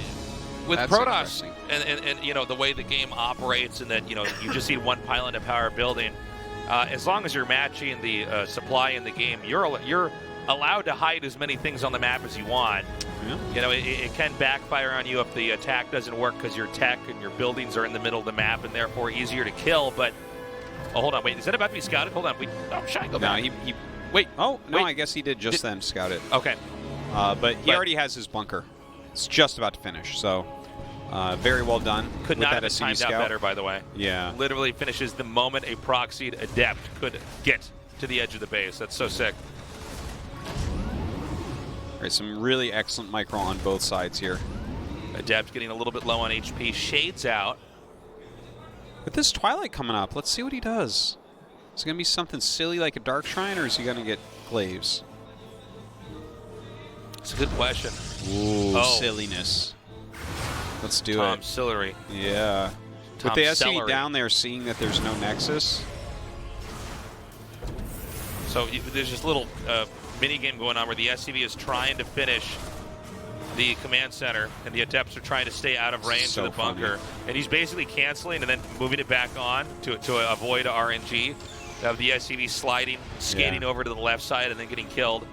with That's Protoss interesting. and the way the game operates, and that you just need one pylon to power a building, as long as you're matching the supply in the game, you're allowed to hide as many things on the map as you want. Yeah. It can backfire on you if the attack doesn't work because your tech and your buildings are in the middle of the map and therefore easier to kill. But hold on, wait, is that about to be scouted? Hold on, Shine, go back. No, he wait. Oh, no, wait. I guess he did just then scout it. Okay. But he already has his bunker. It's just about to finish, so very well done. Could with not that have been SCV timed out scout. better, by the way. Yeah. Literally finishes the moment a proxied adept could get to the edge of the base. That's so sick. All right, some really excellent micro on both sides here. Adept getting a little bit low on HP. Shades out. With this Twilight coming up, let's see what he does. Is it going to be something silly like a Dark Shrine, or is he going to get Glaives? It's a good question. Ooh, Oh. silliness. Let's do Tom it. Sillery. Yeah. Tom With the SCV Celery. down there, seeing that there's no Nexus. So there's this little mini game going on where the SCV is trying to finish the command center, and the adepts are trying to stay out of range So of the bunker. And he's basically canceling and then moving it back on to avoid RNG. Of the SCV sliding, skating over to the left side, and then getting killed.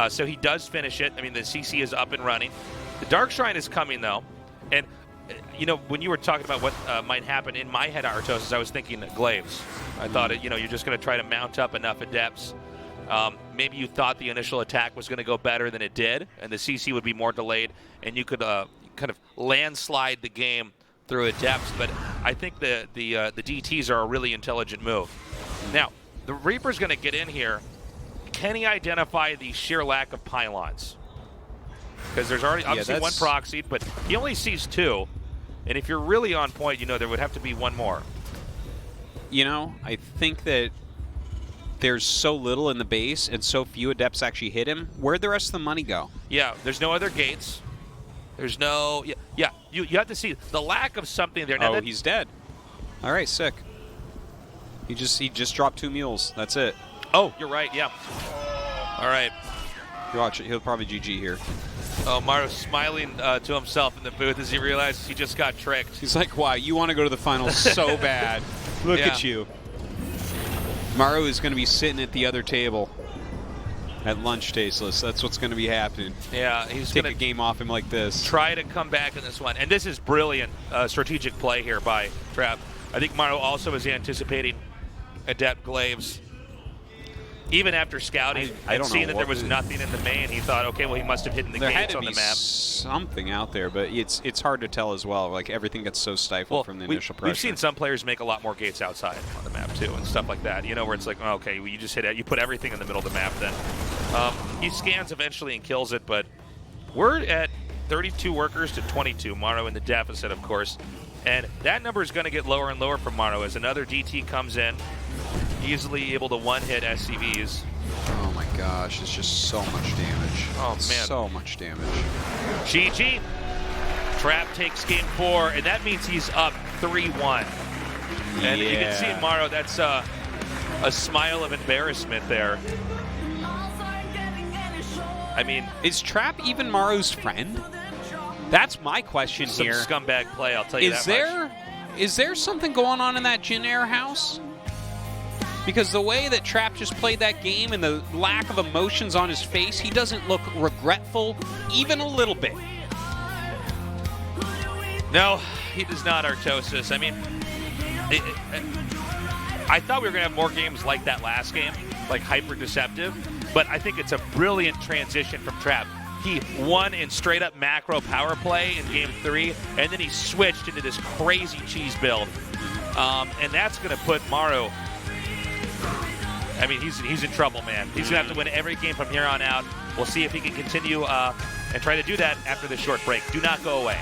So he does finish it. I mean, the CC is up and running. The Dark Shrine is coming, though. And, when you were talking about what might happen, in my head, Artosis, I was thinking Glaives. I thought, you're just going to try to mount up enough adepts. Maybe you thought the initial attack was going to go better than it did, and the CC would be more delayed, and you could kind of landslide the game through adepts. But I think the DTs are a really intelligent move. Now, the Reaper's going to get in here. Can he identify the sheer lack of pylons? Because there's already obviously one proxied, but he only sees two. And if you're really on point, there would have to be one more. I think that there's so little in the base and so few adepts actually hit him. Where'd the rest of the money go? Yeah, there's no other gates. There's no... Yeah, you have to see the lack of something there. Now He's dead. All right, sick. He just dropped 2 mules. That's it. Oh, you're right, yeah. All right. You watch it. He'll probably GG here. Oh, Maru's smiling to himself in the booth as he realizes he just got tricked. He's like, wow, you want to go to the finals so bad. Look at you. Maru is going to be sitting at the other table at lunch, Tasteless. That's what's going to be happening. Yeah, he's Take going a to game off him like this. try to come back in this one. And this is brilliant strategic play here by Trap. I think Maru also is anticipating Adept Glaives. Even after scouting and seeing that there was nothing in the main, he thought, okay, well, he must have hidden the gates on the map. There had to be something out there, but it's hard to tell as well. Like, everything gets so stifled from the initial pressure. We've seen some players make a lot more gates outside on the map, too, and stuff like that. Where it's like, okay, well, you just hit it. You put everything in the middle of the map then. He scans eventually and kills it, but we're at 32 workers to 22. Maru in the deficit, of course. And that number is going to get lower and lower from Maru as another DT comes in. Easily able to one-hit SCVs. Oh my gosh, it's just so much damage. Oh, man. So much damage. GG. Trap takes game 4, and that means he's up 3-1. And you can see Maru, that's a smile of embarrassment there. I mean, is Trap even Maru's friend? That's my question some here. scumbag play, I'll tell you Is that much. there something going on in that Jin Air house? Because the way that Trap just played that game and the lack of emotions on his face, he doesn't look regretful even a little bit. No, he does not, Artosis. I mean, I thought we were going to have more games like that last game, like hyper deceptive, but I think it's a brilliant transition from Trap. He won in straight-up macro power play in Game 3, and then he switched into this crazy cheese build. And that's going to put Maru, I mean, he's in trouble, man. He's going to have to win every game from here on out. We'll see if he can continue and try to do that after this short break. Do not go away.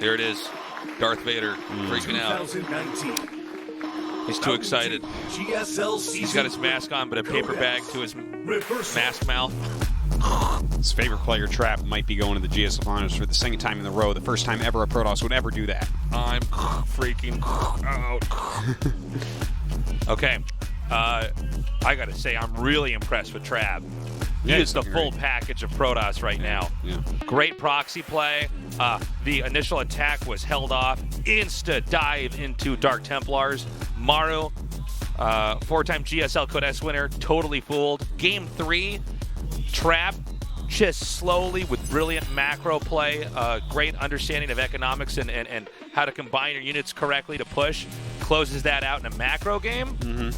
There it is. Darth Vader freaking out. 2019. He's too excited. GSL season. He's got his mask on, but a paper bag to his mask mouth. His favorite player, Trap, might be going to the GSL Finals for the second time in a row. The first time ever a Protoss would ever do that. I'm freaking out. Okay. I got to say, I'm really impressed with Trap. He Yeah, is the he's full great. package of Protoss right now. Yeah. Great proxy play. The initial attack was held off. Insta dive into Dark Templars. Maru, 4-time GSL Code S winner, totally fooled. Game 3, Trap, just slowly with brilliant macro play, great understanding of economics and how to combine your units correctly to push, closes that out in a macro game.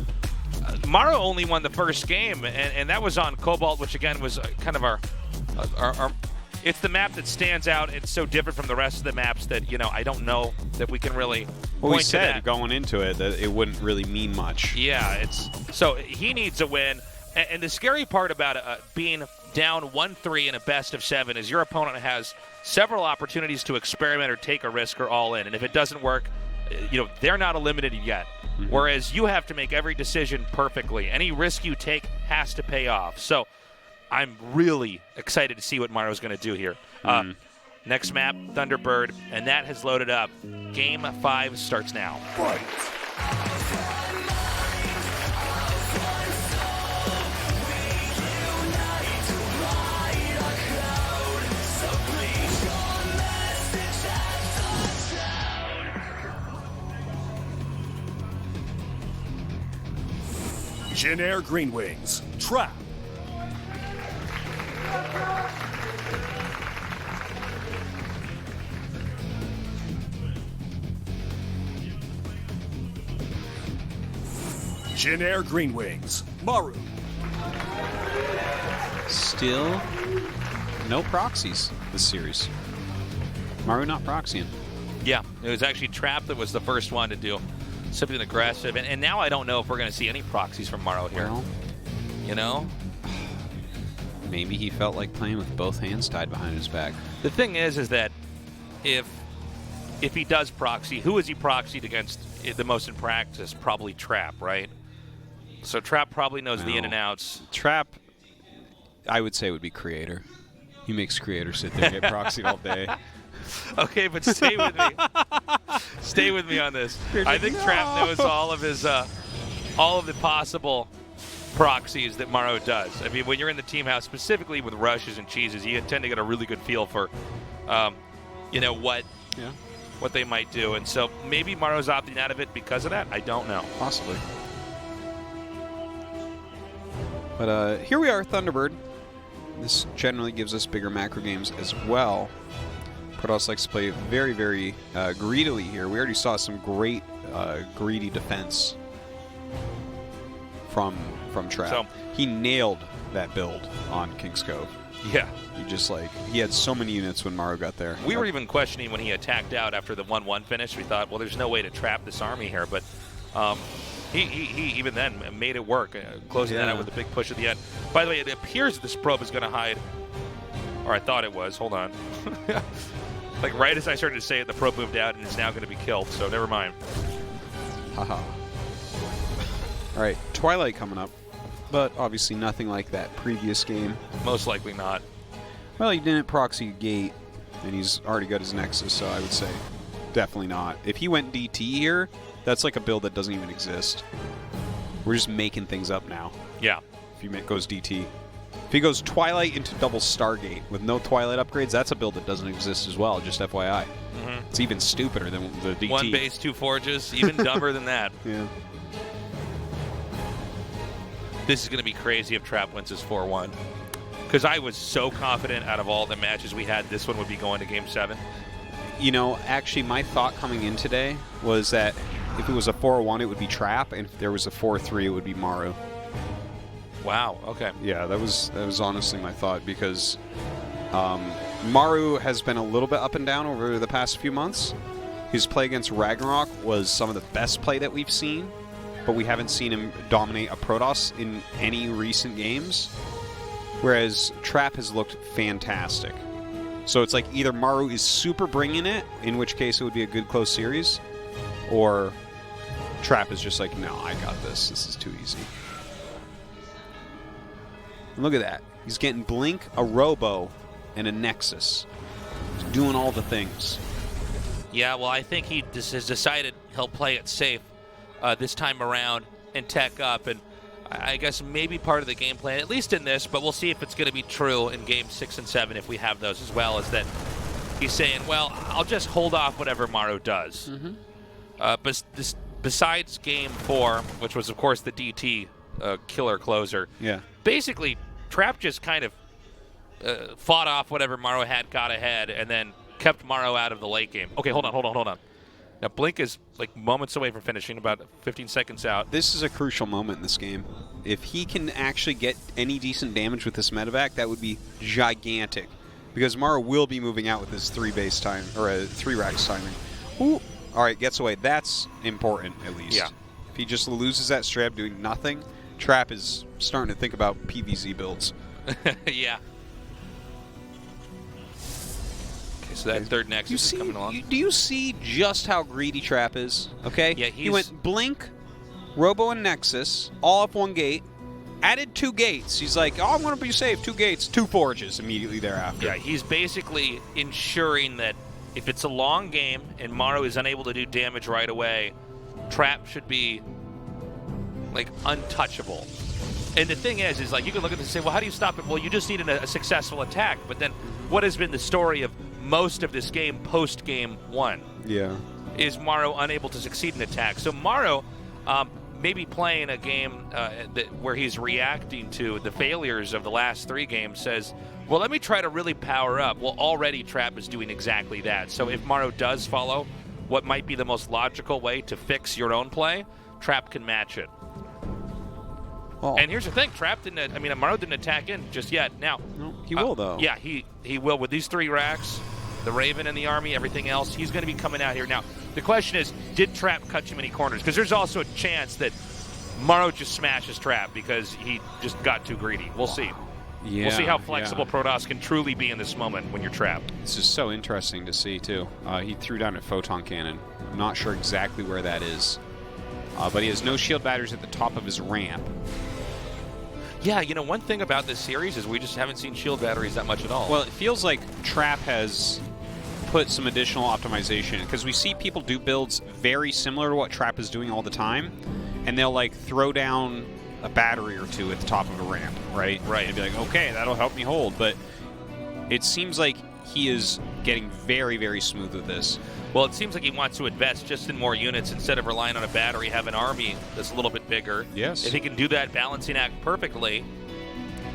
Maru only won the first game, and that was on Cobalt, which again was kind of our it's the map that stands out. It's so different from the rest of the maps that, you know, I don't know that we can really Well, we point to said that. going into it that it wouldn't really mean much. Yeah, so he needs a win. And the scary part about being down 1-3 in a best of 7 is your opponent has several opportunities to experiment or take a risk or all in. And if it doesn't work, you know, they're not eliminated yet. Whereas you have to make every decision perfectly. Any risk you take has to pay off. So I'm really excited to see what Maru's going to do here. Next map, Thunderbird, and that has loaded up. Game 5 starts now. Jin Air Green Wings. Trap. Jin Air Green Wings. Maru. Still no proxies this series. Maru not proxying. Yeah, it was actually Trap that was the first one to do something aggressive. And now I don't know if we're going to see any proxies from Maru here. Well, You know? maybe he felt like playing with both hands tied behind his back. The thing is that if he does proxy, who is he proxied against the most in practice? Probably Trap, right? So Trap probably knows the in and outs. Trap, I would say, would be Creator. He makes Creator sit there and get proxied all day. Okay, but stay with me. Stay with me on this. I think Trap knows all of the possible proxies that Maru does. I mean, when you're in the team house, specifically with rushes and cheeses, you tend to get a really good feel for, you know, what they might do. And so maybe Maru's opting out of it because of that. I don't know. Possibly. But here we are, Thunderbird. This generally gives us bigger macro games as well. Protoss likes to play very, very greedily here. We already saw some great greedy defense from Trap. So- He nailed that build on King's Cove. Yeah. He had so many units when Maru got there. We were even questioning when he attacked out after the 1-1 finish. We thought, well, there's no way to trap this army here. But he even then made it work, closing that out with a big push at the end. By the way, it appears this probe is going to hide, or I thought it was. Hold on. Like right as I started to say it, the probe moved out and is now going to be killed. So never mind. Haha. All right, Twilight coming up, but obviously nothing like that previous game. Most likely not. Well, he didn't proxy Gate, and he's already got his Nexus, so I would say definitely not. If he went DT here, that's like a build that doesn't even exist. We're just making things up now. Yeah. If he goes DT. If he goes Twilight into double Stargate with no Twilight upgrades, that's a build that doesn't exist as well, just FYI. It's even stupider than the DT. 1 base, 2 forges, even dumber than that. Yeah. This is going to be crazy if Trap wins his 4-1. Because I was so confident out of all the matches we had, this one would be going to Game 7. You know, actually, my thought coming in today was that if it was a 4-1, it would be Trap, and if there was a 4-3, it would be Maru. Wow, okay. Yeah, that was honestly my thought, because Maru has been a little bit up and down over the past few months. His play against Ragnarok was some of the best play that we've seen, but we haven't seen him dominate a Protoss in any recent games, whereas Trap has looked fantastic. So it's like either Maru is super bringing it, in which case it would be a good close series, or Trap is just like, no, I got this. This is too easy. And look at that. He's getting Blink, a Robo, and a Nexus. He's doing all the things. Yeah, well, I think he just has decided he'll play it safe this time around and tech up. And I guess maybe part of the game plan, at least in this, but we'll see if it's going to be true in Game 6 and 7 if we have those as well, is that he's saying, well, I'll just hold off whatever Maru does. But besides Game 4, which was, of course, the DT killer closer, basically, Trap just kind of fought off whatever Maru had, got ahead, and then kept Maru out of the late game. Okay, hold on. Now, Blink is like moments away from finishing, about 15 seconds out. This is a crucial moment in this game. If he can actually get any decent damage with this medevac, that would be gigantic. Because Maru will be moving out with his 3 base time, or a 3 racks timing. Ooh. All right, gets away. That's important, at least. Yeah. If he just loses that strap doing nothing, Trap is starting to think about PvZ builds. Yeah. Okay, so that third Nexus is coming along. Do you see just how greedy Trap is? Okay? Yeah, he went Blink, Robo, and Nexus, all up 1 gate, added 2 gates. He's like, oh, I'm going to be safe. 2 gates, 2 forges immediately thereafter. Yeah, he's basically ensuring that if it's a long game and Maru is unable to do damage right away, Trap should be, like, untouchable. And the thing is like, you can look at this and say, well, how do you stop it? Well, you just need a successful attack. But then what has been the story of most of this game post-Game 1? Yeah. Is Maru unable to succeed in attack. So Maru maybe playing a game where he's reacting to the failures of the last 3 games says, well, let me try to really power up. Well, already Trap is doing exactly that. So if Maru does follow what might be the most logical way to fix your own play, Trap can match it. Oh. And here's the thing, Maru didn't attack in just yet. Now, he will, though. Yeah, he will. With these 3 racks, the Raven and the Army, everything else, he's going to be coming out here. Now, the question is, did Trap cut too many corners? Because there's also a chance that Maru just smashes Trap because he just got too greedy. We'll see. Yeah, we'll see how flexible Protoss can truly be in this moment when you're trapped. This is so interesting to see, too. He threw down a photon cannon. I'm not sure exactly where that is. But he has no shield batteries at the top of his ramp. Yeah, one thing about this series is we just haven't seen shield batteries that much at all. Well, it feels like Trap has put some additional optimization, because we see people do builds very similar to what Trap is doing all the time, and they'll, like, throw down a battery or 2 at the top of a ramp, right? Right. And be like, okay, that'll help me hold. But it seems like he is getting very, very smooth with this. Well, it seems like he wants to invest just in more units instead of relying on a battery, have an army that's a little bit bigger. Yes. If he can do that balancing act perfectly,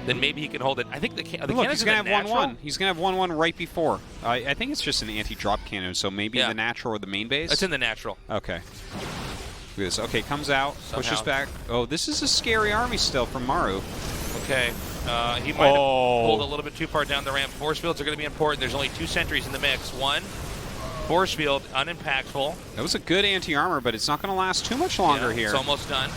then maybe he can hold it. I think the Look, he's going to have 1-1. He's going to have 1-1 right before. I think it's just an anti-drop cannon, so maybe the natural or the main base? It's in the natural. Okay. Look at this. Okay, comes out, pushes back. Oh, this is a scary army still from Maru. Okay. He might have pulled a little bit too far down the ramp. Force fields are going to be important. There's only 2 sentries in the mix. 1 force field, unimpactful. That was a good anti-armor, but it's not going to last too much longer here. It's almost done.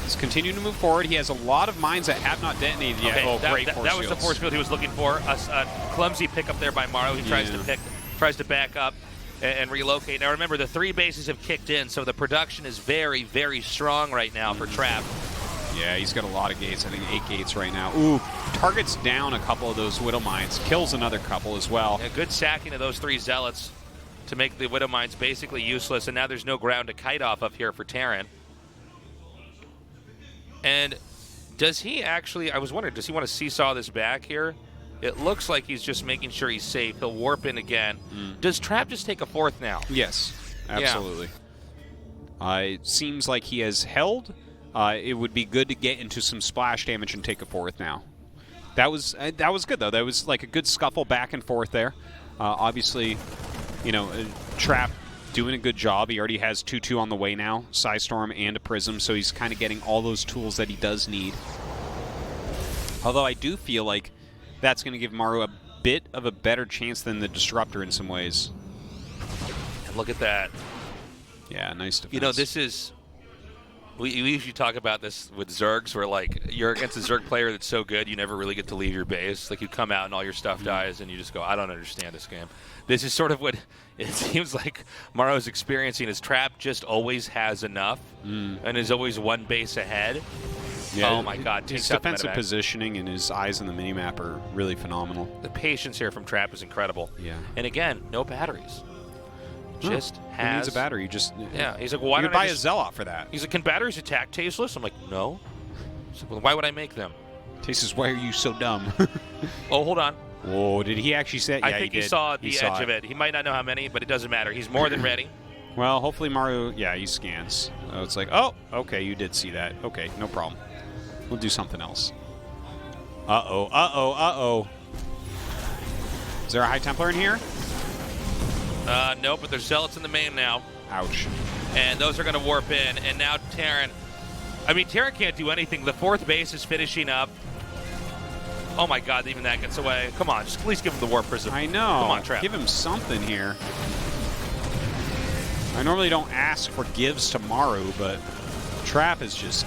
He's continuing to move forward. He has a lot of mines that have not detonated yet. Okay, Great force that was the force field he was looking for. A clumsy pickup there by Maru. He tries to back up and relocate. Now remember, the 3 bases have kicked in, so the production is very, very strong right now for Trap. Yeah, he's got a lot of gates. I think 8 gates right now. Ooh, targets down a couple of those Widow Mines. Kills another couple as well. A good sacking of those 3 Zealots to make the Widow Mines basically useless, and now there's no ground to kite off of here for Terran. And does he actually, I was wondering, does he want to seesaw this back here? It looks like he's just making sure he's safe. He'll warp in again. Does Trap just take a 4th now? Yes, absolutely. Yeah. It seems like he has held. It would be good to get into some splash damage and take a 4th now. That was good, though. That was like a good scuffle back and forth there. Obviously, Trap doing a good job. He already has 2-2 on the way now, Psystorm and a Prism, so he's kind of getting all those tools that he does need. Although I do feel like that's going to give Maru a bit of a better chance than the Disruptor in some ways. And look at that. Yeah, nice defense. This is... We usually talk about this with Zergs, where like you're against a Zerg player that's so good you never really get to leave your base. Like you come out and all your stuff dies, and you just go, I don't understand this game. This is sort of what it seems like Maru's experiencing. His trap just always has enough, and is always one base ahead. Yeah, oh my God! His Takes out the defensive medevac. positioning and his eyes on the minimap are really phenomenal. The patience here from Trap is incredible. Yeah. And again, no batteries. Just Who has. needs a battery? You just Yeah. He's like, well, why you don't could buy I a just... Zealot for that. He's like, can batteries attack tasteless? I'm like, no. He's like, well, why would I make them? Tastes, why are you so dumb? Oh, hold on. Whoa, did he actually say? Yeah, I think he did. saw the He edge of it. He might not know how many, but it doesn't matter. He's more than ready. Well, hopefully Maru, yeah, he scans. Oh, it's like, oh, okay, you did see that. Okay, no problem. We'll do something else. Uh-oh, uh-oh, uh-oh. Is there a High Templar in here? No, but there's Zealots in the main now. Ouch. And those are going to warp in. And now Terran. I mean, Terran can't do anything. The fourth base is finishing up. Oh my God, even that gets away. Come on, just at least give him the Warp Prism. I know. Come on, Trap. Give him something here. I normally don't ask for gives to Maru, but Trap is just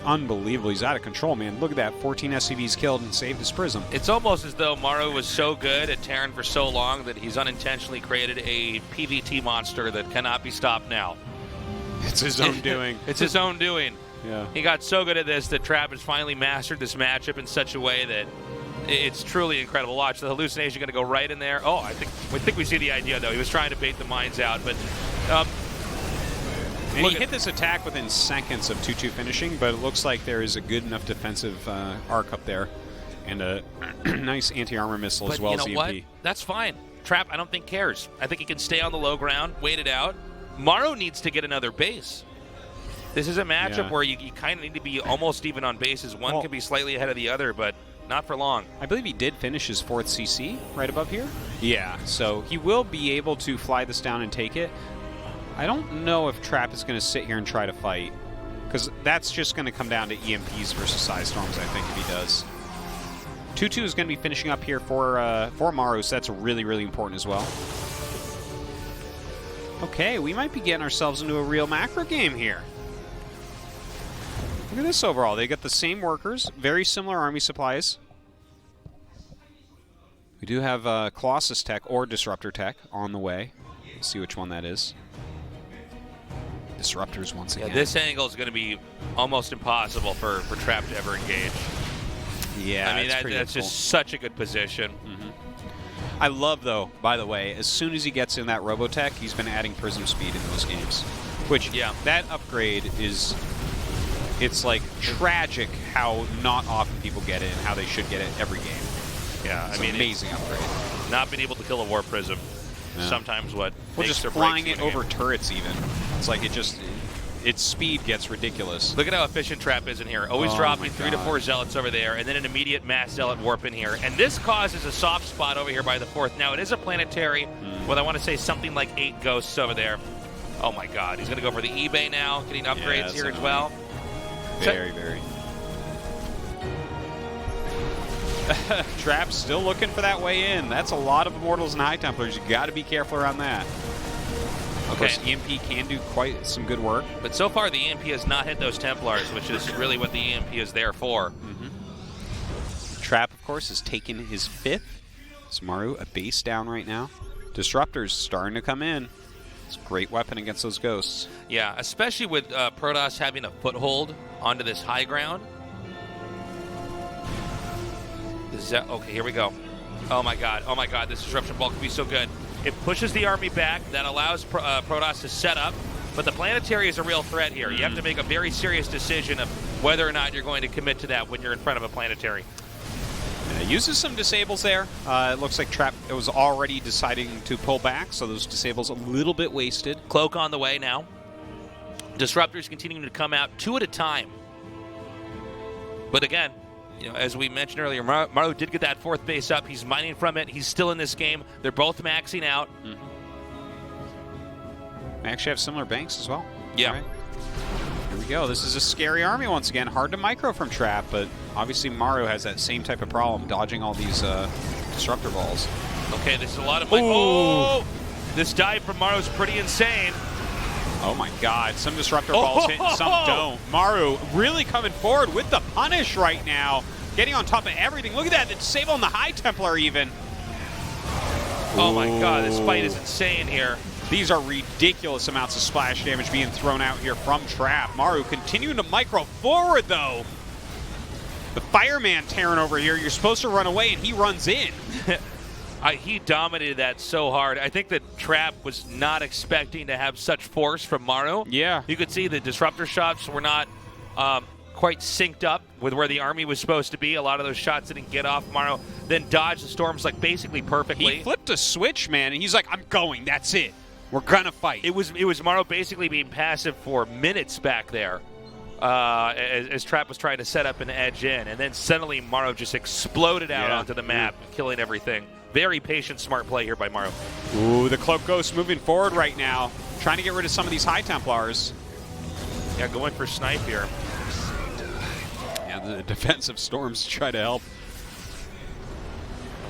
unbelievable. He's out of control, man. Look at that. 14 SCVs killed and saved his Prism. It's almost as though Maru was so good at Terran for so long that he's unintentionally created a PvT monster that cannot be stopped now. It's his own doing. It's his own doing. Yeah. He got so good at this that Trap has finally mastered this matchup in such a way that it's truly incredible. Watch, the hallucination going to go right in there. Oh, I think we see the idea, though. He was trying to bait the mines out, but... and he hit this attack within seconds of 2-2 finishing, but it looks like there is a good enough defensive arc up there and a nice anti-armor missile but as well you know as EMP. what? That's fine. Trap, I don't think cares. I think he can stay on the low ground, wait it out. Maru needs to get another base. This is a matchup where you kind of need to be almost even on bases. One can be slightly ahead of the other, but not for long. I believe he did finish his 4th CC right above here. Yeah, so he will be able to fly this down and take it. I don't know if Trap is going to sit here and try to fight, because that's just going to come down to EMPs versus Side Storms, I think, if he does. 2-2 is going to be finishing up here for Maru, so that's really, really important as well. Okay, we might be getting ourselves into a real macro game here. Look at this overall. They got the same workers, very similar army supplies. We do have Colossus Tech or Disruptor Tech on the way. Let's see which one that is. Disruptors once again. Yeah, this angle is going to be almost impossible for Trap to ever engage. Yeah, I mean, that's difficult. just such a good position. I love, though, by the way, as soon as he gets in that Robotech, he's been adding Prism speed in those games. Which, that upgrade is... It's, like, tragic how not often people get it and how they should get it every game. Yeah, It's I mean, an amazing upgrade. Not being able to kill a Warp Prism. Yeah. Sometimes what Well, makes just or breaks flying you it in a game. over turrets even. It's like its speed gets ridiculous. Look at how efficient Trap is in here. Always Oh dropping my 3 to God. 4 Zealots over there, and then an immediate mass Zealot warp in here. And this causes a soft spot over here by the 4th. Now, it is a planetary with, I want to say, something like 8 ghosts over there. Oh my God, he's going to go for the eBay now, getting upgrades that's here as annoying. well. Very, very. Trap's still looking for that way in. That's a lot of Immortals and High Templars. You got to be careful around that. Of course, EMP can do quite some good work. But so far, the EMP has not hit those Templars, which is really what the EMP is there for. Trap, of course, has taken his 5th. It's Maru, a base down right now. Disruptors starting to come in. It's a great weapon against those ghosts. Yeah, especially with Protoss having a foothold onto this high ground. Okay, here we go. Oh my God, this disruption ball could be so good. It pushes the army back. That allows Protoss to set up. But the planetary is a real threat here. You have to make a very serious decision of whether or not you're going to commit to that when you're in front of a planetary. Uses some disables there. It looks like Trap was already deciding to pull back, so those disables a little bit wasted. Cloak on the way now. Disruptors continuing to come out 2 at a time. But again, you know, as we mentioned earlier, Maru did get that 4th base up. He's mining from it. He's still in this game. They're both maxing out. They actually have similar banks as well. Yeah. All right. Here we go. This is a scary army once again. Hard to micro from Trap, but obviously Maru has that same type of problem, dodging all these disruptor balls. Okay, this is a lot of... Oh! This dive from Maru is pretty insane. Oh my God, some disruptor balls hit, some don't. Maru really coming forward with the punish right now. Getting on top of everything. Look at that, the disable on the High Templar even. Oh my God, this fight is insane here. These are ridiculous amounts of splash damage being thrown out here from Trap. Maru continuing to micro forward though. The fireman tearing over here, you're supposed to run away and he runs in. He dominated that so hard. I think that Trap was not expecting to have such force from Maru. Yeah. You could see the disruptor shots were not quite synced up with where the army was supposed to be. A lot of those shots didn't get off. Maru then dodged the storms like basically perfectly. He flipped a switch, man, and he's like, I'm going, that's it. We're gonna fight. It was Maru basically being passive for minutes back there as Trap was trying to set up an edge in. And then suddenly Maru just exploded out onto the map, killing everything. Very patient, smart play here by Maru. Ooh, the Cloak Ghost moving forward right now. Trying to get rid of some of these High Templars. Yeah, going for snipe here. Yeah, the defensive storms try to help.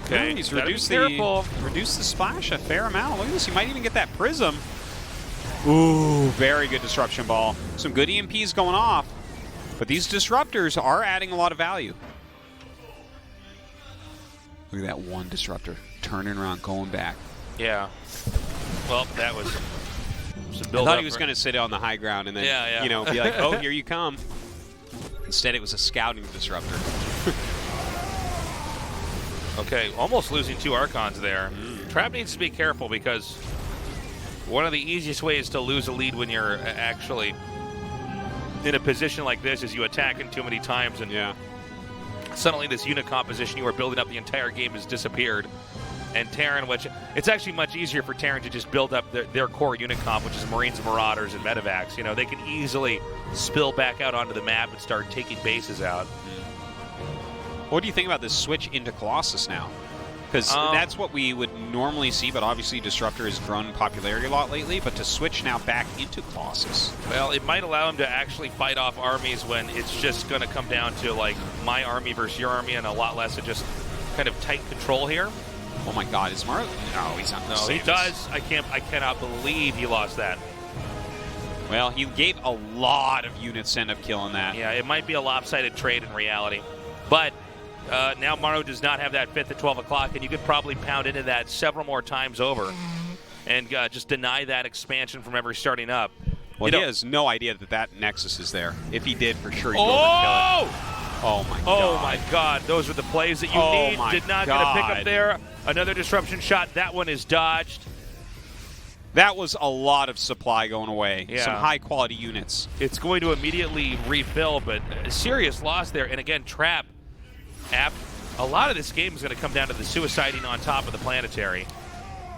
Okay, Yeah, he's reduced the splash a fair amount. Look at this, he might even get that prism. Ooh, very good disruption ball. Some good EMPs going off. But these disruptors are adding a lot of value. Look at that one disruptor turning around, going back. Yeah. Well, that was I thought he was going to sit on the high ground and then, you know, be like, oh, here you come. Instead, it was a scouting disruptor. Okay, almost losing 2 Archons there. Trap needs to be careful because one of the easiest ways to lose a lead when you're actually in a position like this is you attack in too many times and suddenly this unit composition you were building up the entire game has disappeared. And Terran, which it's actually much easier for Terran to just build up their core unit comp, which is Marines and Marauders and Medevacs. You know, they can easily spill back out onto the map and start taking bases out. What do you think about this switch into Colossus now? Because that's what we would normally see, but obviously Disruptor has grown in popularity a lot lately, but to switch now back into Colossus. Well, it might allow him to actually fight off armies when it's just going to come down to, like, my army versus your army and a lot less of just kind of tight control here. Oh my God, is Maru? No, he's not. No, he does. I cannot believe he lost that. Well, he gave a lot of units to end up killing that. Yeah, it might be a lopsided trade in reality. But now Maru does not have that 5th at 12 o'clock, and you could probably pound into that several more times over and just deny that expansion from ever starting up. Well, he has no idea that that Nexus is there. If he did, for sure he'd go over and kill it. Oh my God. Oh my God. Those are the plays that you need. Did not get a pick up there. Another disruption shot. That one is dodged. That was a lot of supply going away. Yeah. Some high-quality units. It's going to immediately refill, but a serious loss there. And again, Trap, a lot of this game is going to come down to the suiciding on top of the planetary.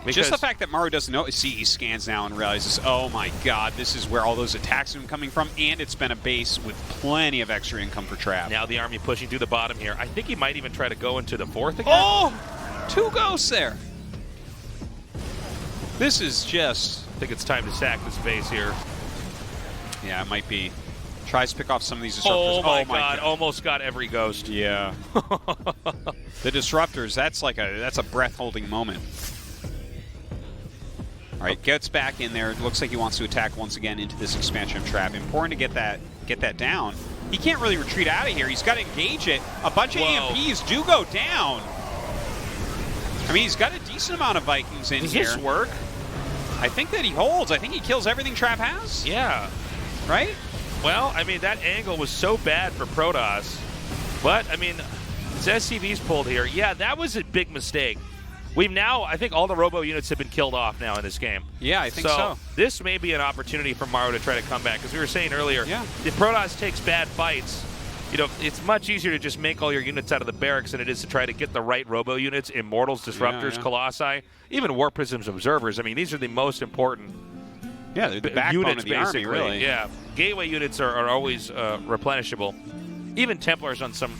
Just the fact that Maru doesn't know, see, he scans now and realizes, oh my God, this is where all those attacks have been coming from, and it's been a base with plenty of extra income for Trap. Now the army pushing through the bottom here. I think he might even try to go into the 4th again. Oh! 2 ghosts there. This is just... I think it's time to sack this base here. Yeah, it might be. Tries to pick off some of these disruptors. Oh my God, almost got every ghost. Yeah. The disruptors, that's a breath-holding moment. All right, gets back in there. Looks like he wants to attack once again into this expansion of Trap. Important to get that down. He can't really retreat out of here. He's got to engage it. A bunch of EMPs do go down. I mean, he's got a decent amount of Vikings in here. Does this work? I think that he holds. I think he kills everything Trap has. Yeah. Right? Well, I mean, that angle was so bad for Protoss. But, I mean, his SCV's pulled here. Yeah, that was a big mistake. We've now, I think all the robo units have been killed off now in this game. Yeah, I think so. This may be an opportunity for Maru to try to come back. As we were saying earlier, if Protoss takes bad fights, you know, it's much easier to just make all your units out of the barracks than it is to try to get the right robo units, Immortals, Disruptors, Colossi, even War Prisms Observers. I mean, these are the most important they're the backbone units, of the army, really. Yeah, Gateway units are always replenishable. Even Templars on some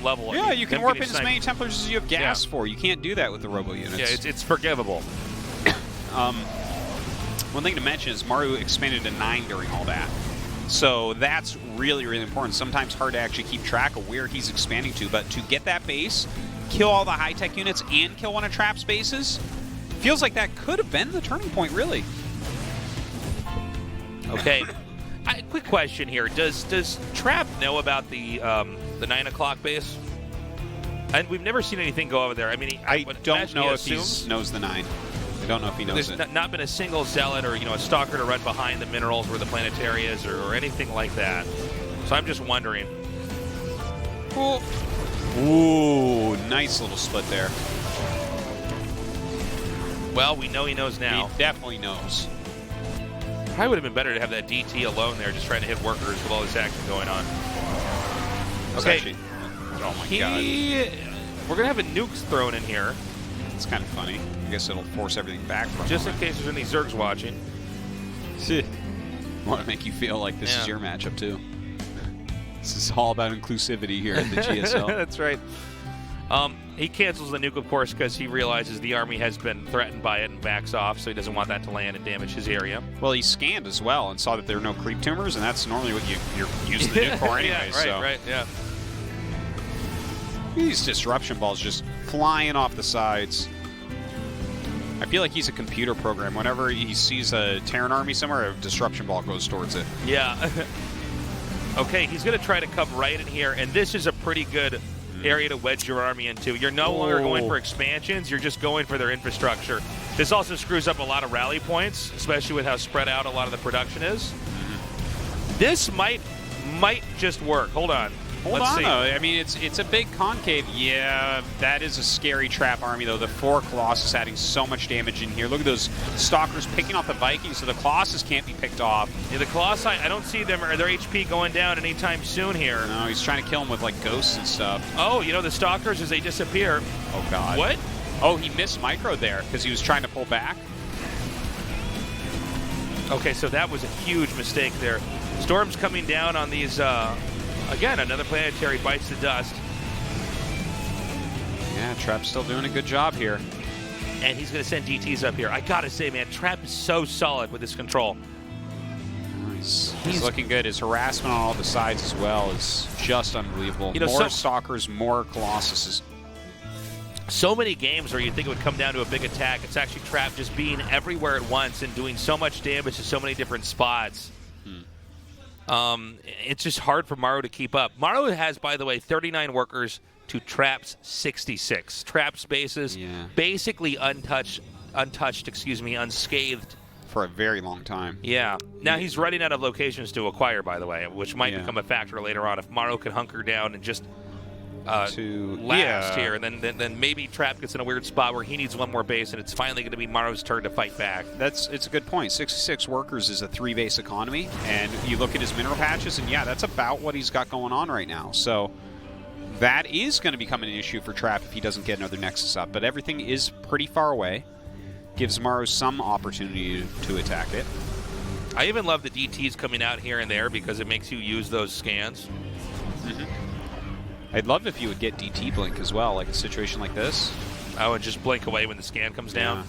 level. Yeah, you can warp in as many Templars as you have gas for. You can't do that with the robo units. Yeah, it's forgivable. One thing to mention is Maru expanded to 9 during all that. So that's really, really important. Sometimes hard to actually keep track of where he's expanding to, but to get that base, kill all the high-tech units, and kill one of Trap's bases, feels like that could have been the turning point, really. Okay. Quick question here. Does Trap know about the 9 o'clock base? And we've never seen anything go over there. I mean, I would don't imagine know if assumes. he knows the 9. I don't know if he knows There's it. not been a single zealot or a stalker to run behind the minerals where the planetary is or anything like that. So I'm just wondering. Ooh, nice little split there. Well, we know he knows now. He definitely knows. Probably would have been better to have that DT alone there, just trying to hit workers with all this action going on. It's Okay. actually- oh my god. We're gonna have a nukes thrown in here, It's kind of funny. I guess it'll force everything back for a just in moment. case there's any Zergs watching. Want to make you feel like this Yeah. is your matchup too. This is all about inclusivity here at the GSL. That's right. He cancels the nuke, of course, because he realizes the army has been threatened by it and backs off, so he doesn't want that to land and damage his area. Well, he scanned as well and saw that there are no creep tumors, and that's normally what you're using the nuke for anyway. Yeah, right, yeah. These disruption balls just flying off the sides. I feel like he's a computer program. Whenever he sees a Terran army somewhere, a disruption ball goes towards it. Yeah. Okay, he's going to try to come right in here, and this is a pretty good area to wedge your army into. You're no longer going for expansions, you're just going for their infrastructure. This also screws up a lot of rally points, especially with how spread out a lot of the production is. This might just work. Hold on. Hold Let's on, see. though. I mean, it's a big concave. Yeah, that is a scary trap army, though. The 4 Colossus adding so much damage in here. Look at those Stalkers picking off the Vikings, so the Colossus can't be picked off. Yeah, the Colossi, I don't see them or their HP going down anytime soon here. No, he's trying to kill them with, like, ghosts and stuff. Oh, the Stalkers, as they disappear. Oh, God. What? Oh, he missed micro there because he was trying to pull back. Okay, so that was a huge mistake there. Storm's coming down on these, again, another planetary bites the dust. Yeah, Trap's still doing a good job here. And he's going to send DTs up here. I got to say, man, Trap is so solid with his control. Oh, he's looking good. His harassment on all the sides as well is just unbelievable. More Stalkers, more Colossuses. So many games where you think it would come down to a big attack. It's actually Trap just being everywhere at once and doing so much damage to so many different spots. It's just hard for Maru to keep up. Maru has, by the way, 39 workers to Trap's 66. Trap's bases basically unscathed. For a very long time. Yeah. Now he's running out of locations to acquire, by the way, which might become a factor later on if Maru can hunker down and just last here, and then maybe Trap gets in a weird spot where he needs one more base, and it's finally going to be Maru's turn to fight back. It's a good point. 66 workers is a 3-base economy, and you look at his mineral patches, and yeah, that's about what he's got going on right now. So that is going to become an issue for Trap if he doesn't get another Nexus up, but everything is pretty far away. Gives Maru some opportunity to attack it. I even love the DTs coming out here and there because it makes you use those scans. I'd love if you would get DT Blink as well, like a situation like this. Oh, and just blink away when the scan comes down?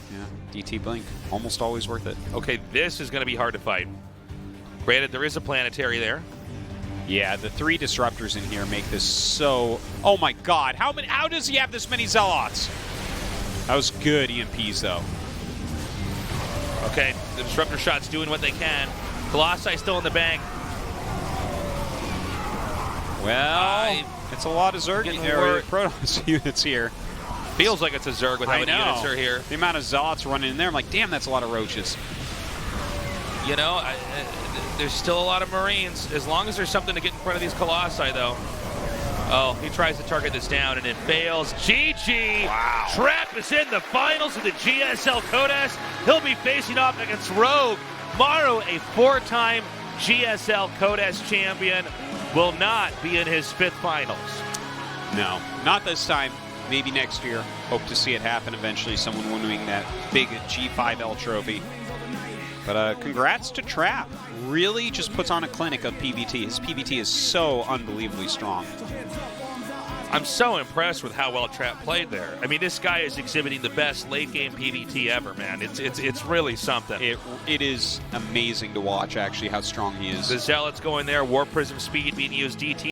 Yeah. DT Blink. Almost always worth it. Okay, this is going to be hard to fight. Granted, there is a planetary there. Yeah, the 3 disruptors in here make this so... Oh my god, how does he have this many Zealots? That was good EMPs, though. Okay, the disruptor shot's doing what they can. Colossi still in the bank. Well, it's a lot of Zerg Protoss units here. Feels like it's a Zerg with how many units are here. The amount of Zealots running in there, I'm like, damn, that's a lot of roaches. There's still a lot of Marines. As long as there's something to get in front of these Colossi, though. Oh, he tries to target this down, and it fails. GG! Wow. Trap is in the finals of the GSL Codas. He'll be facing off against Rogue. Maru, a 4-time GSL Codas champion, will not be in his 5th finals. No, not this time. Maybe next year. Hope to see it happen eventually. Someone winning that big G5L trophy. But congrats to Trap. Really just puts on a clinic of PvT. His PvT is so unbelievably strong. I'm so impressed with how well Trap played there. I mean, this guy is exhibiting the best late-game PvT ever, man. It's really something. It is amazing to watch, actually, how strong he is. The Zealots going there, War Prism speed being used, DT